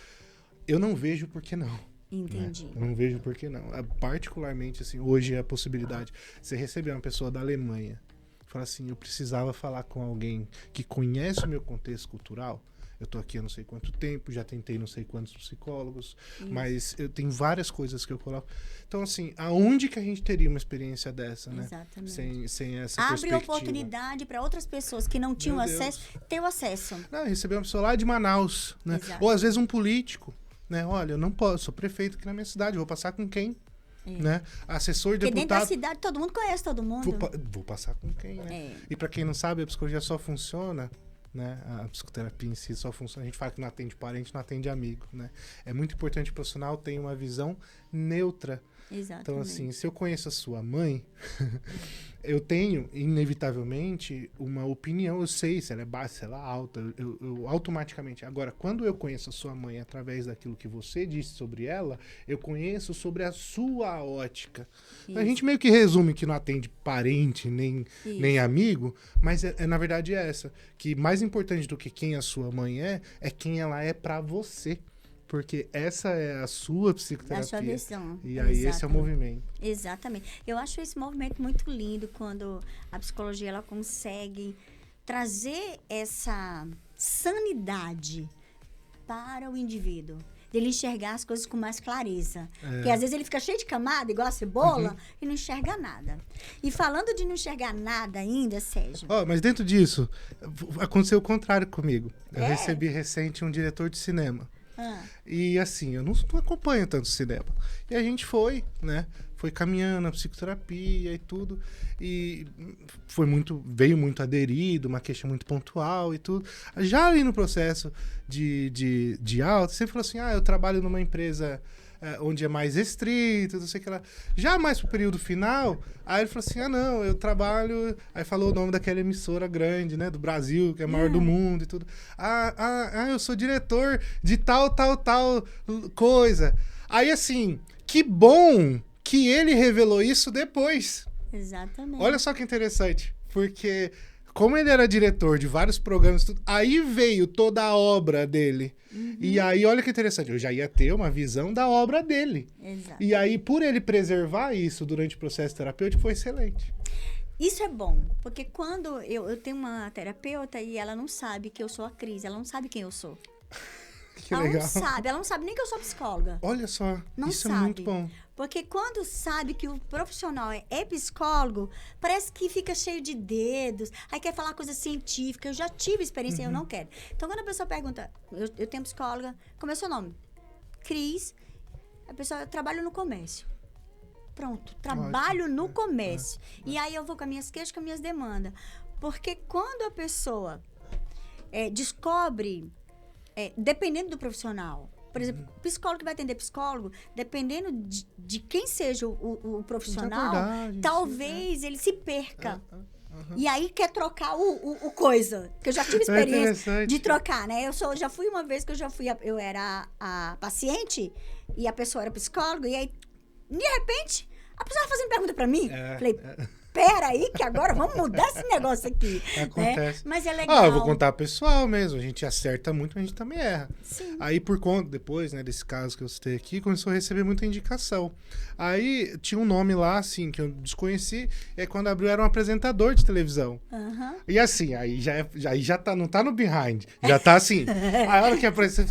eu não vejo por que não. Entendi. Né? Eu não vejo por que não. Particularmente, assim, hoje a possibilidade, você receber uma pessoa da Alemanha, falar assim, eu precisava falar com alguém que conhece o meu contexto cultural. Eu tô aqui há não sei quanto tempo, já tentei não sei quantos psicólogos, mas eu tenho várias coisas que eu coloco. Então, assim, aonde que a gente teria uma experiência dessa, né? Exatamente. Sem essa Abre perspectiva. oportunidade para outras pessoas que não tinham acesso, ter o acesso. Não, receber uma pessoa lá de Manaus, né? Exato. Ou às vezes um político, né? Olha, eu não posso, sou prefeito aqui na minha cidade, vou passar com quem? Né? Assessor, Porque deputado... dentro da cidade todo mundo conhece todo mundo. Vou passar com quem, né? E para quem não sabe, a psicologia só funciona, né? A psicoterapia em si só funciona. A gente fala que não atende parente, não atende amigo, né? É muito importante que o profissional tenha uma visão neutra Exatamente. Então, assim, se eu conheço a sua mãe, eu tenho, inevitavelmente, uma opinião. Eu sei se ela é baixa, se ela é alta. Eu automaticamente. Agora, quando eu conheço a sua mãe através daquilo que você disse sobre ela, eu conheço sobre a sua ótica. A gente meio que resume que não atende parente, nem amigo, mas na verdade é essa. Que mais importante do que quem a sua mãe é quem ela é pra você. Porque essa é a sua psicoterapia. A sua visão. E aí esse é o movimento. Exatamente. Eu acho esse movimento muito lindo quando a psicologia ela consegue trazer essa sanidade para o indivíduo. Dele enxergar as coisas com mais clareza. Porque às vezes ele fica cheio de camada, igual a cebola, e não enxerga nada. E falando de não enxergar nada ainda, Sérgio... Mas dentro disso, aconteceu o contrário comigo. Eu recebi recente um diretor de cinema. E assim, eu não acompanho tanto cinema. E a gente foi, né? Foi caminhando a psicoterapia e tudo. E veio muito aderido, uma queixa muito pontual e tudo. Já ali no processo de alta, você falou assim, eu trabalho numa empresa onde é mais restrito, não sei o que lá. Já mais pro período final, aí ele falou assim, não, eu trabalho... Aí falou o nome daquela emissora grande, né, do Brasil, que é a maior do mundo e tudo. Eu sou diretor de tal coisa. Aí, assim, que bom que ele revelou isso depois. Exatamente. Olha só que interessante, porque... Como ele era diretor de vários programas, aí veio toda a obra dele. E aí, olha que interessante, eu já ia ter uma visão da obra dele. Exato. E aí, por ele preservar isso durante o processo terapêutico, foi excelente. Isso é bom, porque quando eu tenho uma terapeuta e ela não sabe que eu sou a Cris, ela não sabe quem eu sou. Que legal. Ela não sabe nem que eu sou psicóloga. Olha só, não isso sabe. É muito bom. Porque quando sabe que o profissional é psicólogo, parece que fica cheio de dedos, aí quer falar coisa científica. Eu já tive experiência e eu não quero. Então, quando a pessoa pergunta, eu tenho psicóloga, como é o seu nome? Cris. A pessoa, eu trabalho no comércio. Pronto, trabalho no comércio. E aí eu vou com as minhas queixas, com as minhas demandas. Porque quando a pessoa descobre, dependendo do profissional, por exemplo, psicólogo que vai atender psicólogo, dependendo de quem seja o profissional, talvez ele se perca. E aí quer trocar o coisa. Porque eu já tive experiência de trocar, né? Já fui uma vez que eu era a paciente e a pessoa era psicóloga, e aí, de repente, a pessoa fazendo pergunta pra mim. Falei, pera aí, que agora vamos mudar esse negócio aqui. Acontece. Né? Mas é legal. Eu vou contar pessoal mesmo. A gente acerta muito, mas a gente também erra. Sim. Aí, por conta, depois, né, desse caso que eu citei aqui, começou a receber muita indicação. Aí, tinha um nome lá, assim, que eu desconheci. E aí, quando abriu, era um apresentador de televisão. E assim, aí já tá, não tá no behind. Já tá assim. Aí, a hora que apareceu,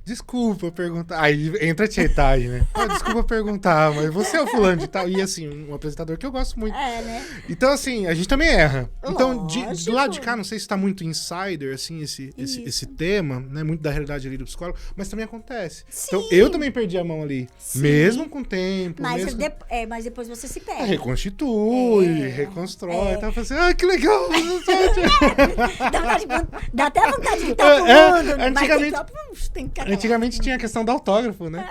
desculpa perguntar. Aí, entra a tietagem, né? Desculpa perguntar, mas você é o fulano de tal. E assim, um apresentador que eu gosto muito. Né? Então, assim, a gente também erra. Então, do lado de Lógico. cá, não sei se tá muito insider, assim, esse tema, né? Muito da realidade ali do psicólogo, mas também acontece. Sim. Então, eu também perdi a mão ali. Sim. Mesmo com o tempo. Mas, mesmo... mas depois você se perde. Reconstitui, reconstrói. Tá falando assim, que legal. Dá até vontade de estar pulando. Antigamente tinha a questão do autógrafo, né?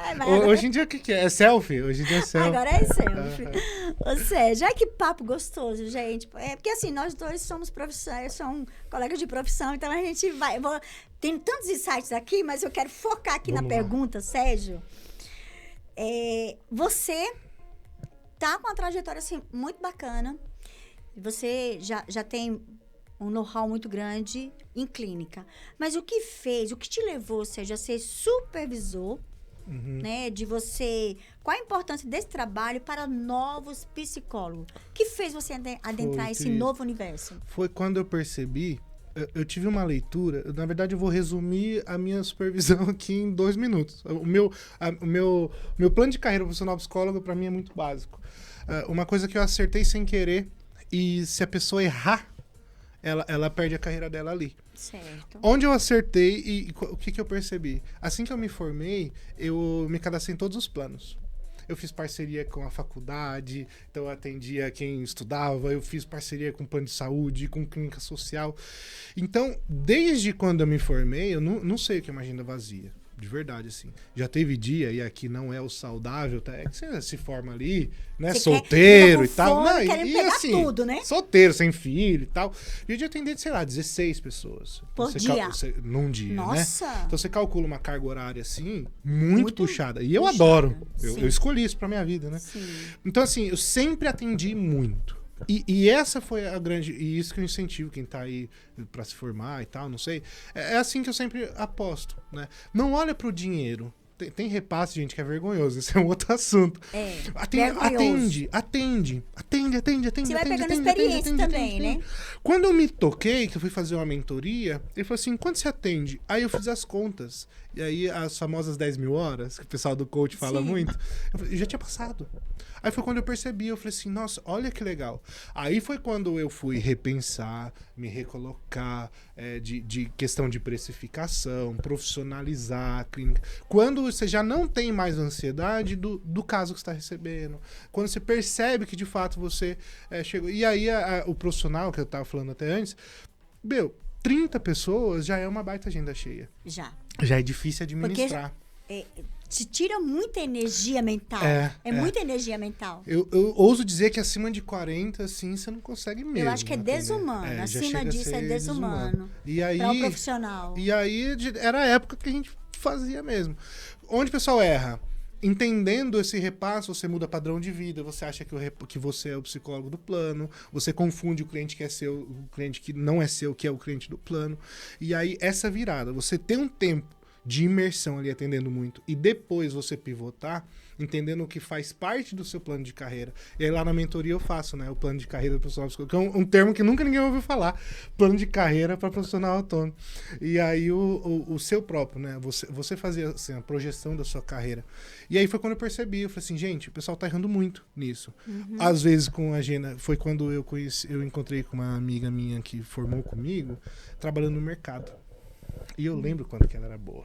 Hoje em dia, o que é? É selfie. Hoje em dia é selfie. Agora é selfie. Ou seja, que papo gostoso, gente. Porque assim, nós dois somos profissionais, somos colegas de profissão, então a gente vai... Tem tantos insights aqui, mas eu quero focar aqui na pergunta, Sérgio. Você tá com uma trajetória assim, muito bacana. Você já tem um know-how muito grande em clínica. Mas o que te levou, Sérgio, a ser supervisor, né, de você... Qual a importância desse trabalho para novos psicólogos? O que fez você adentrar esse novo universo? Foi quando eu percebi, eu tive uma leitura, na verdade eu vou resumir a minha supervisão aqui em 2 minutos. O meu plano de carreira profissional psicólogo, para mim, é muito básico. Uma coisa que eu acertei sem querer, e se a pessoa errar, ela perde a carreira dela ali. Certo. Onde eu acertei e o que eu percebi? Assim que eu me formei, eu me cadastrei em todos os planos. Eu fiz parceria com a faculdade, então eu atendia quem estudava, eu fiz parceria com plano de saúde, com clínica social. Então, desde quando eu me formei, eu não sei o que é uma agenda vazia. De verdade, assim. Já teve dia, e aqui não é o saudável, tá? É que você se forma ali, né? Você Solteiro quer, e tal. fome, Não, querem e pegar assim, tudo, né? solteiro, sem filho e tal. E eu já atendi, sei lá, 16 pessoas. Por Você dia? num dia, né? Nossa! Então você calcula uma carga horária assim, muito puxada. E eu puxada, adoro. Eu sim. escolhi isso pra minha vida, né? Sim. Então, assim, eu sempre atendi muito. E essa foi a grande... E isso que eu incentivo quem tá aí pra se formar e tal, não sei. É assim que eu sempre aposto, né? Não olha pro dinheiro. Tem repasse, gente, que é vergonhoso. Esse é um outro assunto. Vergonhoso. Atende. Você vai pegando experiência também, né? Quando eu me toquei, que eu fui fazer uma mentoria, ele falou assim, quanto você atende? Aí eu fiz as contas. E aí as famosas 10 mil horas, que o pessoal do coach fala muito, eu já tinha passado. Aí foi quando eu percebi, eu falei assim, nossa, olha que legal. Aí foi quando eu fui repensar, me recolocar, de questão de precificação, profissionalizar a clínica. Quando você já não tem mais ansiedade do caso que você está recebendo, quando você percebe que de fato você chegou. E aí o profissional, que eu estava falando até antes, 30 pessoas já é uma baita agenda cheia. Já é difícil administrar. Te tira muita energia mental. Muita energia mental. Eu ouso dizer que acima de 40, assim, você não consegue mesmo. Eu acho que é desumano. Acima disso é desumano. E aí, para um profissional. E aí era a época que a gente fazia mesmo. Onde o pessoal erra? Entendendo esse repasso, você muda padrão de vida, você acha que você é o psicólogo do plano, você confunde o cliente que é seu, o cliente que não é seu, que é o cliente do plano. E aí, essa virada, você tem um tempo de imersão ali atendendo muito e depois você pivotar, entendendo o que faz parte do seu plano de carreira. E aí lá na mentoria eu faço, né, o plano de carreira do profissional psicólogo, que é um termo que nunca ninguém ouviu falar, plano de carreira para profissional autônomo. E aí o seu próprio, né, você fazer assim, a projeção da sua carreira. E aí foi quando eu percebi, eu falei assim, gente, o pessoal tá errando muito nisso. Às vezes com a agenda, foi quando eu encontrei com uma amiga minha que formou comigo, trabalhando no mercado. E eu lembro quando que ela era boa.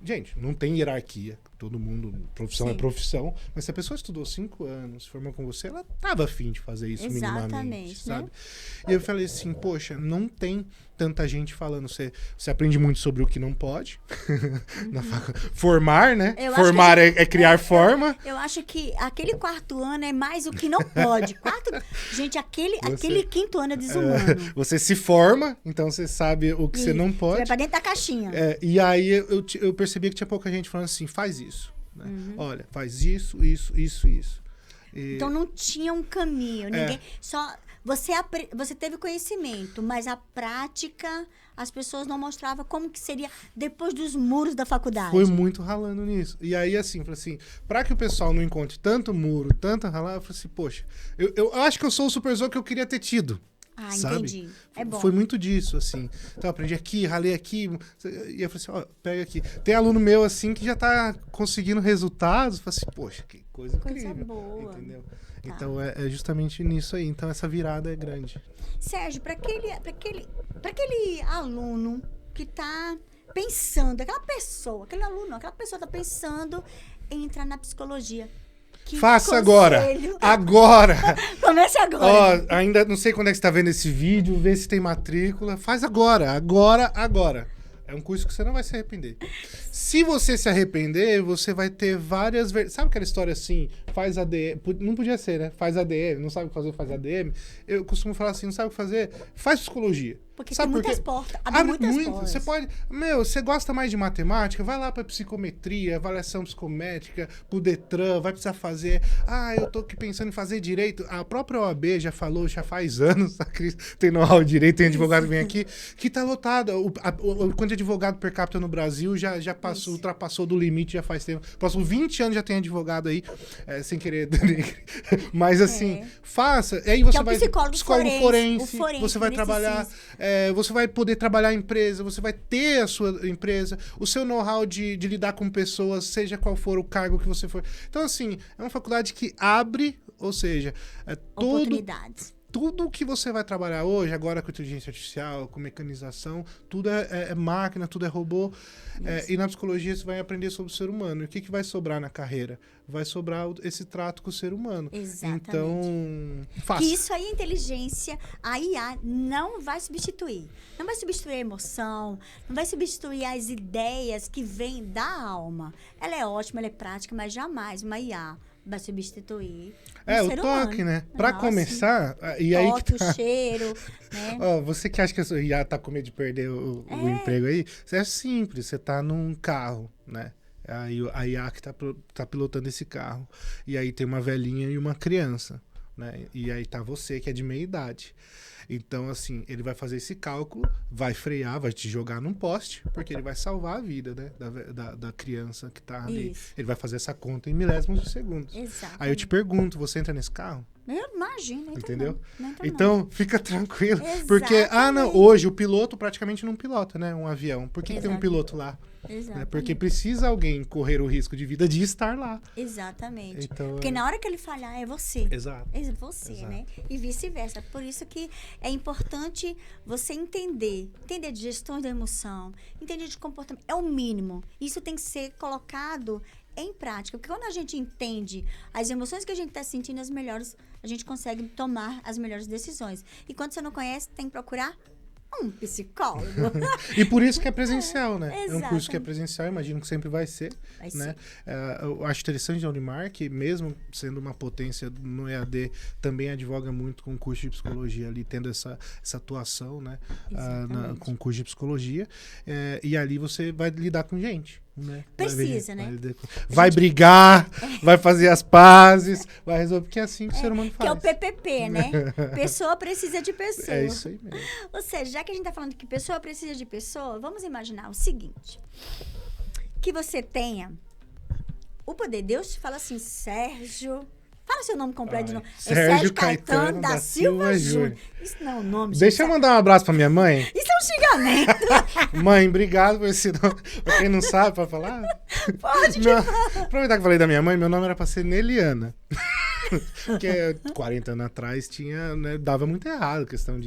Gente, não tem hierarquia. Todo mundo, profissão é profissão. Mas se a pessoa estudou 5 anos, se formou com você, ela tava afim de fazer isso minimamente, sabe? Né? E eu falei assim, poxa, não tem tanta gente falando. Você aprende muito sobre o que não pode. Formar, né? Formar é criar forma. Eu acho que aquele 4º ano é mais o que não pode. Gente, aquele 5º ano é desumano. Você se forma, então você sabe o que você não pode. Você vai pra dentro da caixinha. E aí eu percebi que tinha pouca gente falando assim, faz isso. Né? Olha, faz isso. Então não tinha um caminho. Ninguém. Só você teve conhecimento, mas a prática as pessoas não mostravam como que seria depois dos muros da faculdade. Foi muito ralando nisso. E aí, assim, falei assim, pra que o pessoal não encontre tanto muro, tanta ralada, eu falei assim, poxa, eu acho que eu sou o supervisor que eu queria ter tido. Sabe? Entendi. É bom. Foi muito disso, assim. Então, eu aprendi aqui, ralei aqui. E eu falei assim, ó, pega aqui. Tem aluno meu, assim, que já tá conseguindo resultados. Eu falei assim, poxa, que coisa incrível. Boa. Entendeu? Tá. Então, é justamente nisso aí. Então, essa virada é grande. Sérgio, para aquele aluno que tá pensando, aquela pessoa tá pensando em entrar na psicologia. Faça agora! Agora! Comece agora! Ó, ainda não sei quando é que você tá vendo esse vídeo, vê se tem matrícula. Faz agora! Agora! É um curso que você não vai se arrepender. Se você se arrepender, você vai ter várias... Sabe aquela história assim, faz ADM... Não podia ser, né? Faz ADM, não sabe o que fazer, faz ADM. Eu costumo falar assim, não sabe o que fazer? Faz psicologia. Porque sabe tem muitas portas. Abre muitas portas. Você pode... você gosta mais de matemática? Vai lá pra psicometria, avaliação psicométrica, pro Detran, vai precisar fazer... eu tô aqui pensando em fazer direito. A própria OAB já falou, já faz anos, a Cris tem know-how de direito, tem advogado que vem aqui, que tá lotado. O quanto de advogado per capita no Brasil já passou, ultrapassou do limite já faz tempo. Próximo 20 anos já tem advogado aí, sem querer... Mas assim, faça. Aí você vai... Psicólogo forense, você vai trabalhar... você vai poder trabalhar a empresa, você vai ter a sua empresa, o seu know-how de lidar com pessoas, seja qual for o cargo que você for. Então, assim, é uma faculdade que abre, ou seja, oportunidades. tudo que você vai trabalhar hoje, agora com inteligência artificial, com mecanização, tudo é máquina, tudo é robô. E na psicologia você vai aprender sobre o ser humano. E o que vai sobrar na carreira? Vai sobrar esse trato com o ser humano. Exatamente. Então, faça. Que isso aí, a inteligência, a IA não vai substituir. Não vai substituir a emoção, não vai substituir as ideias que vêm da alma. Ela é ótima, ela é prática, mas jamais uma IA vai substituir o ser toque, humano. né? Pra começar, e aí toque, o cheiro, né? Você que acha que a IA tá com medo de perder o emprego aí, é simples, você tá num carro, né? Aí a IA que tá pilotando esse carro. E aí tem uma velhinha e uma criança, né? E aí tá você, que é de meia idade. Então, assim, ele vai fazer esse cálculo, vai frear, vai te jogar num poste, porque ele vai salvar a vida, né? Da criança que tá ali. Isso. Ele vai fazer essa conta em milésimos de segundos. Exato. Aí eu te pergunto, você entra nesse carro? Eu imagino, entendeu? Não. Então, fica tranquilo. Exatamente. Porque, hoje o piloto praticamente não pilota, né? Um avião. Por que tem um piloto lá? Exatamente. Porque precisa alguém correr o risco de vida de estar lá. Exatamente. Então, porque na hora que ele falhar, é você. Exato. É você, Exato. né? E vice-versa. Por isso que é importante você entender de gestão da emoção, entender de comportamento. É o mínimo. Isso tem que ser colocado em prática. Porque quando a gente entende as emoções que a gente está sentindo, as melhores, a gente consegue tomar as melhores decisões. E quando você não conhece, tem que procurar um psicólogo. E por isso que é presencial, né? É um Exato. curso que é presencial, imagino que sempre vai ser. Né? Eu acho interessante a Unimar, que mesmo sendo uma potência no EAD, também advoga muito com o curso de psicologia ali, tendo essa atuação, né? Com o curso de psicologia. E ali você vai lidar com gente. Né? Precisa, né? Vai brigar, vai fazer as pazes, vai resolver, porque é assim que o ser humano faz. Que é o PPP, né? Pessoa precisa de pessoa. É isso aí mesmo. Ou seja, já que a gente tá falando que pessoa precisa de pessoa, vamos imaginar o seguinte. Que você tenha o poder. Deus te fala assim, Sérgio... Fala seu nome completo de novo. Sérgio Caetano da Silva Júnior. Isso não é um nome. Deixa eu mandar um abraço pra minha mãe. Isso é um xingamento. Mãe, obrigado por esse nome. Pra quem não sabe, pode falar? Pode. Aproveitar que eu falei da minha mãe, meu nome era pra ser Neliana. Porque 40 anos atrás tinha, né, dava muito errado a questão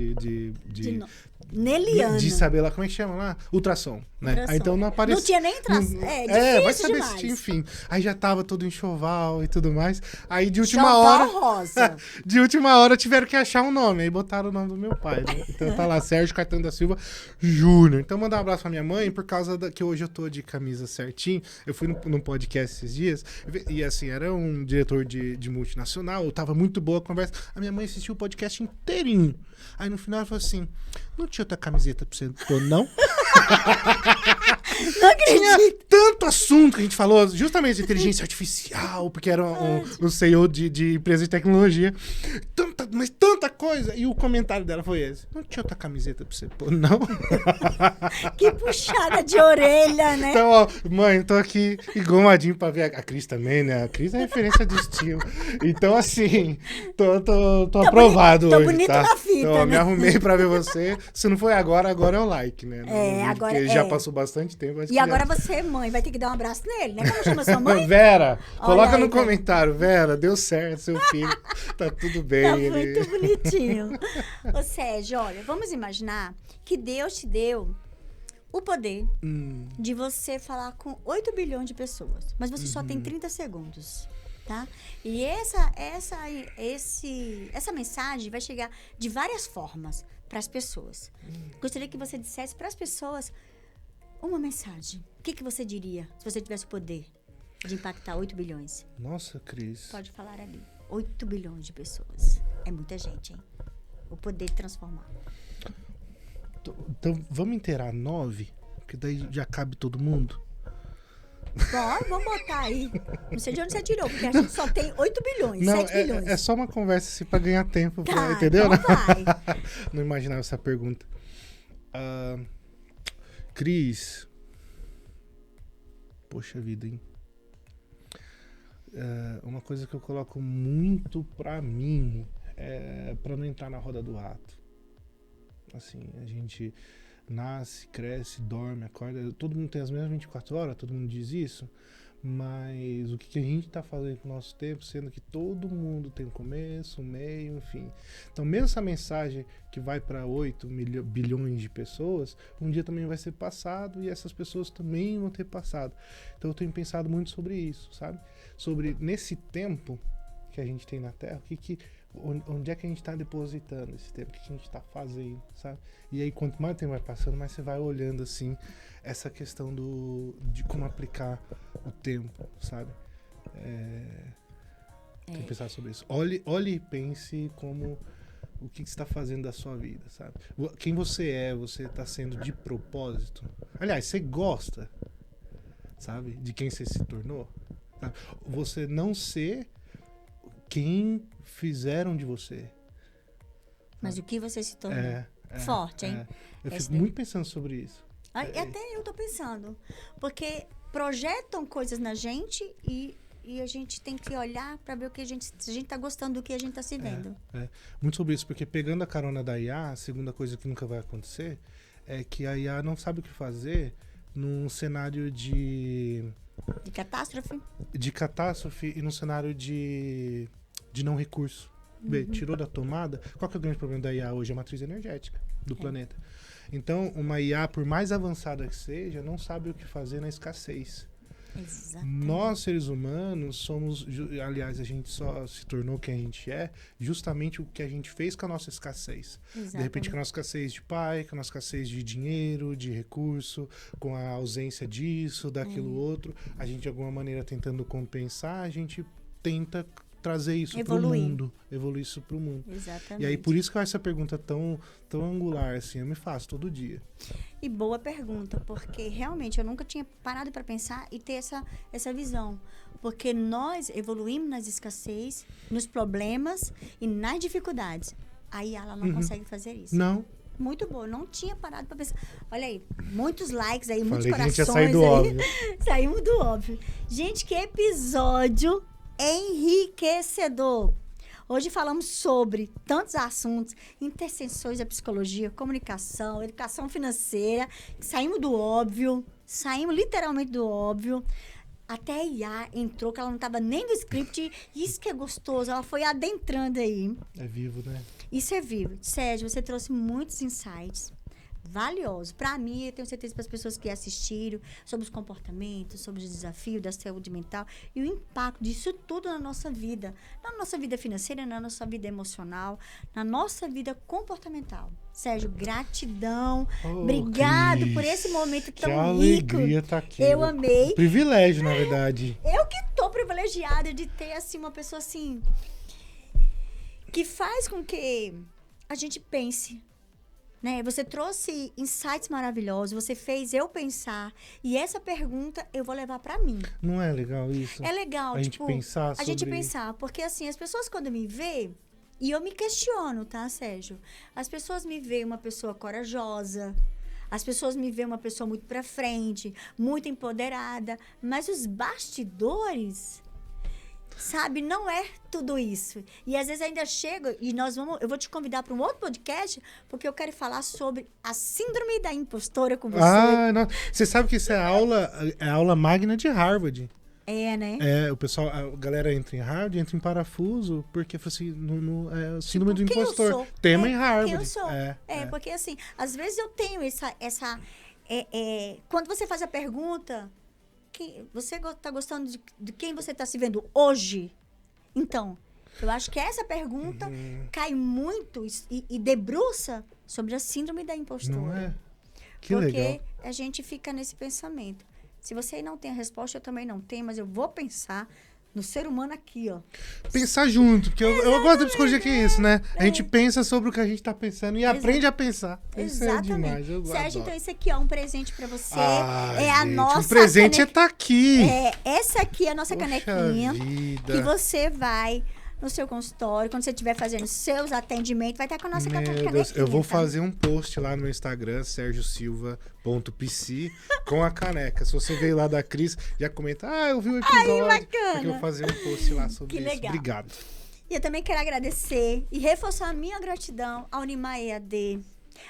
Neliana. De saber lá, como é que chama lá? Ultrassom, né? Ultrassom. Aí então não aparecia. Não tinha nem ultrassom. Difícil vai saber demais. se tinha, enfim. Aí já tava todo enxoval e tudo mais. Aí de última Enxoval hora... rosa. De última hora tiveram que achar um nome. Aí botaram o nome do meu pai, né? Então tá lá, Sérgio Caetano da Silva Júnior. Então mandar um abraço pra minha mãe, por causa que hoje eu tô de camisa certinho. Eu fui num podcast esses dias, e assim, era um diretor de multinacional, tava muito boa a conversa. A minha mãe assistiu o podcast inteirinho. Aí no final ela falou assim, não tinha outra camiseta pra você pôr, não? Não acredito. Tinha tanto assunto que a gente falou, justamente de inteligência artificial, porque era um CEO de empresa de tecnologia. Mas tanta coisa. E o comentário dela foi esse. Não tinha outra camiseta pra você pôr, não? Que puxada de orelha, né? Então, ó, mãe, tô aqui engomadinho pra ver a Cris também, né? A Cris é referência de estilo. Então, assim, tô aprovado hoje, bonito tá? na fita, Então, né? me arrumei pra ver você. Se não foi agora é o like, né? Agora porque já passou bastante tempo. E agora você, mãe, vai ter que dar um abraço nele, né? Como chama sua mãe? Vera, coloca aí, no comentário. Vera, deu certo, seu filho. Tá tudo bem. Tá muito bonitinho. Ô Sérgio, olha, vamos imaginar que Deus te deu o poder de você falar com 8 bilhões de pessoas. Mas você só tem 30 segundos, tá? E essa mensagem vai chegar de várias formas para as pessoas. Gostaria que você dissesse para as pessoas uma mensagem. O que você diria se você tivesse o poder de impactar 8 bilhões? Nossa, Cris. Pode falar ali. 8 bilhões de pessoas. É muita gente, hein? O poder de transformar. Então, vamos inteirar 9? Porque daí já cabe todo mundo? Bom, vamos botar aí. Não sei de onde você tirou, porque a gente só tem 8 bilhões, Não, 7 bilhões. É só uma conversa assim pra ganhar tempo, Tá, entendeu? então vai. Não imaginava essa pergunta. Cris. Poxa vida, hein? Uma coisa que eu coloco muito pra mim é pra não entrar na roda do rato. Assim, a gente nasce, cresce, dorme, acorda. Todo mundo tem as mesmas 24 horas, todo mundo diz isso. Mas o que a gente está fazendo com o nosso tempo, sendo que todo mundo tem um começo, um meio, enfim. Então, mesmo essa mensagem que vai para 8 bilhões de pessoas, um dia também vai ser passado e essas pessoas também vão ter passado. Então, eu tenho pensado muito sobre isso, sabe? Sobre, nesse tempo que a gente tem na Terra, onde é que a gente está depositando esse tempo, o que a gente está fazendo, sabe? E aí, quanto mais o tempo vai passando, mais você vai olhando, assim, essa questão de como aplicar o tempo, sabe? Tem que pensar sobre isso. Olhe e pense como o que você está fazendo da sua vida, sabe? Quem você está sendo de propósito. Aliás, você gosta, sabe? De quem você se tornou. Sabe? Você não ser quem fizeram de você. Mas o que você se tornou? Forte, hein? Eu fico muito pensando sobre isso. Até eu tô pensando. Porque projetam coisas na gente e a gente tem que olhar para ver se a gente tá gostando do que a gente tá se vendo. Muito sobre isso, porque pegando a carona da IA, a segunda coisa que nunca vai acontecer é que a IA não sabe o que fazer num cenário de catástrofe? De catástrofe e num cenário de não recurso. Tirou da tomada. Qual que é o grande problema da IA hoje? A matriz energética do planeta. Então, uma IA, por mais avançada que seja, não sabe o que fazer na escassez. Exatamente. Nós, seres humanos, somos... Aliás, a gente só se tornou quem a gente é justamente o que a gente fez com a nossa escassez. Exatamente. De repente, com a nossa escassez de pai, com a nossa escassez de dinheiro, de recurso, com a ausência disso, daquilo outro, a gente, de alguma maneira, tentando compensar, a gente tenta trazer isso para o mundo, evoluir isso para o mundo. Exatamente. E aí, por isso que essa pergunta tão angular, assim, eu me faço todo dia. E boa pergunta, porque realmente eu nunca tinha parado para pensar e ter essa visão. Porque nós evoluímos nas escassez, nos problemas e nas dificuldades. Aí ela não consegue fazer isso. Não. Muito boa, não tinha parado para pensar. Olha aí, muitos likes aí, muitos Falei corações que a gente ia sair do óbvio. Saímos do óbvio. Gente, que episódio enriquecedor. Hoje falamos sobre tantos assuntos, interseções da psicologia, comunicação, educação financeira. Saímos do óbvio, saímos literalmente do óbvio. Até a IA entrou, que ela não estava nem no script. Isso que é gostoso, ela foi adentrando aí. É vivo, né? Isso é vivo. Sérgio, você trouxe muitos insights valiosos. Para mim, eu tenho certeza para as pessoas que assistiram, sobre os comportamentos, sobre os desafios da saúde mental e o impacto disso tudo na nossa vida financeira, na nossa vida emocional, na nossa vida comportamental. Sérgio, gratidão. Obrigado Cris, por esse momento tão rico. alegria estar aqui. Eu amei. Privilégio, na verdade. Eu que tô privilegiada de ter assim uma pessoa assim que faz com que a gente pense. Né? Você trouxe insights maravilhosos, você fez eu pensar. E essa pergunta eu vou levar pra mim. Não é legal isso? É legal, a gente pensar sobre... A gente pensar, porque assim, as pessoas quando me veem, e eu me questiono, tá, Sérgio? As pessoas me veem uma pessoa corajosa, as pessoas me veem uma pessoa muito pra frente, muito empoderada, mas os bastidores... Sabe, não é tudo isso. E às vezes ainda chega e eu vou te convidar para um outro podcast, porque eu quero falar sobre a síndrome da impostora com você. Não. Você sabe que isso é aula magna de Harvard. É, né? O pessoal, a galera entra em Harvard, entra em parafuso, porque assim, é o síndrome do impostor. Tema em Harvard. Quem eu sou. Porque assim, às vezes eu tenho quando você faz a pergunta... Você está gostando de quem você está se vendo hoje? Então, eu acho que essa pergunta cai muito e debruça sobre a síndrome da impostora. Não é? Que legal. Porque a gente fica nesse pensamento. Se você não tem a resposta, eu também não tenho, mas eu vou pensar no ser humano aqui, ó. Pensar junto, porque eu gosto da psicologia que é isso, né? A gente pensa sobre o que a gente tá pensando e aprende a pensar. Isso é demais, eu gosto. Sérgio, então isso aqui é um presente pra você. A nossa um presente é estar aqui. Essa aqui é a nossa canequinha. Vida. Que você vai no seu consultório, quando você estiver fazendo seus atendimentos, vai estar com a nossa canequinha. Eu vou fazer um post lá no meu Instagram, sergiosilva.pc, com a caneca. Se você veio lá da Cris, já comenta, eu vi o episódio. Bacana. Porque eu vou fazer um post lá sobre isso. Legal. Obrigado. E eu também quero agradecer e reforçar a minha gratidão ao Unimar EAD,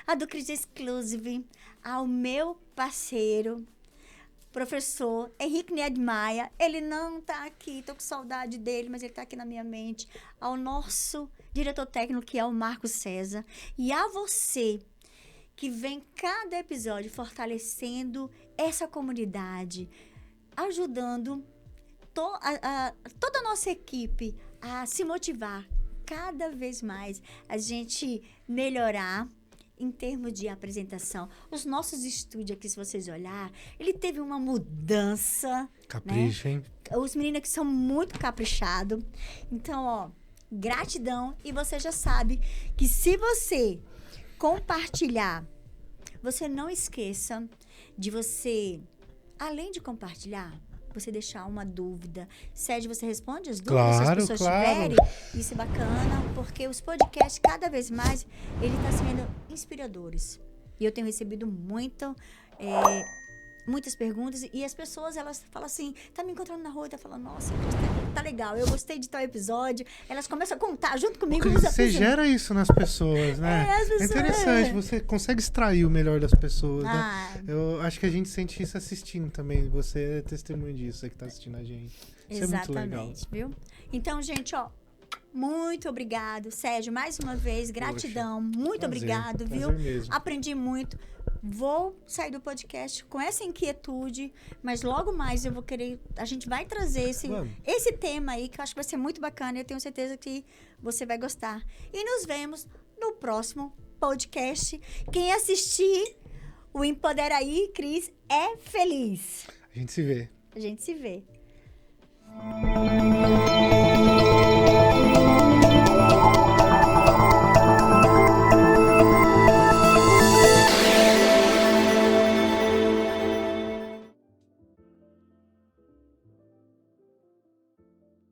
a do Cris Exclusive, ao meu parceiro, professor Henrique Niedmaia. Ele não está aqui, estou com saudade dele, mas ele está aqui na minha mente. Ao nosso diretor técnico, que é o Marcos César. E a você, que vem cada episódio fortalecendo essa comunidade, ajudando toda a nossa equipe a se motivar cada vez mais, a gente melhorar em termos de apresentação. Os nossos estúdios aqui, se vocês olharem, ele teve uma mudança. Capricha, né? hein? Os meninos aqui são muito caprichados. Então, ó, gratidão. E você já sabe que se você compartilhar, você não esqueça de você, além de compartilhar, você deixar uma dúvida. Sérgio, você responde as dúvidas Claro, que as pessoas tiverem? Isso é bacana, porque os podcasts, cada vez mais, ele está sendo inspiradores. E eu tenho recebido muitas perguntas, e as pessoas, elas falam assim, tá me encontrando na rua, tá falando, nossa, tá legal, eu gostei de tal episódio. Elas começam a contar junto comigo. Você gera isso nas pessoas, né? As pessoas, é interessante, você consegue extrair o melhor das pessoas, né? Eu acho que a gente sente isso assistindo também. Você é testemunho disso, você que tá assistindo a gente. Isso exatamente, é muito legal. Viu? Então, gente, ó, muito obrigado. Sérgio, mais uma vez, gratidão. Poxa, muito obrigado, viu? Mesmo. Aprendi muito. Vou sair do podcast com essa inquietude, mas logo mais a gente vai trazer esse tema aí, que eu acho que vai ser muito bacana, e eu tenho certeza que você vai gostar. E nos vemos no próximo podcast. Quem assistir o Empodera aí, Cris, é feliz. A gente se vê. A gente se vê.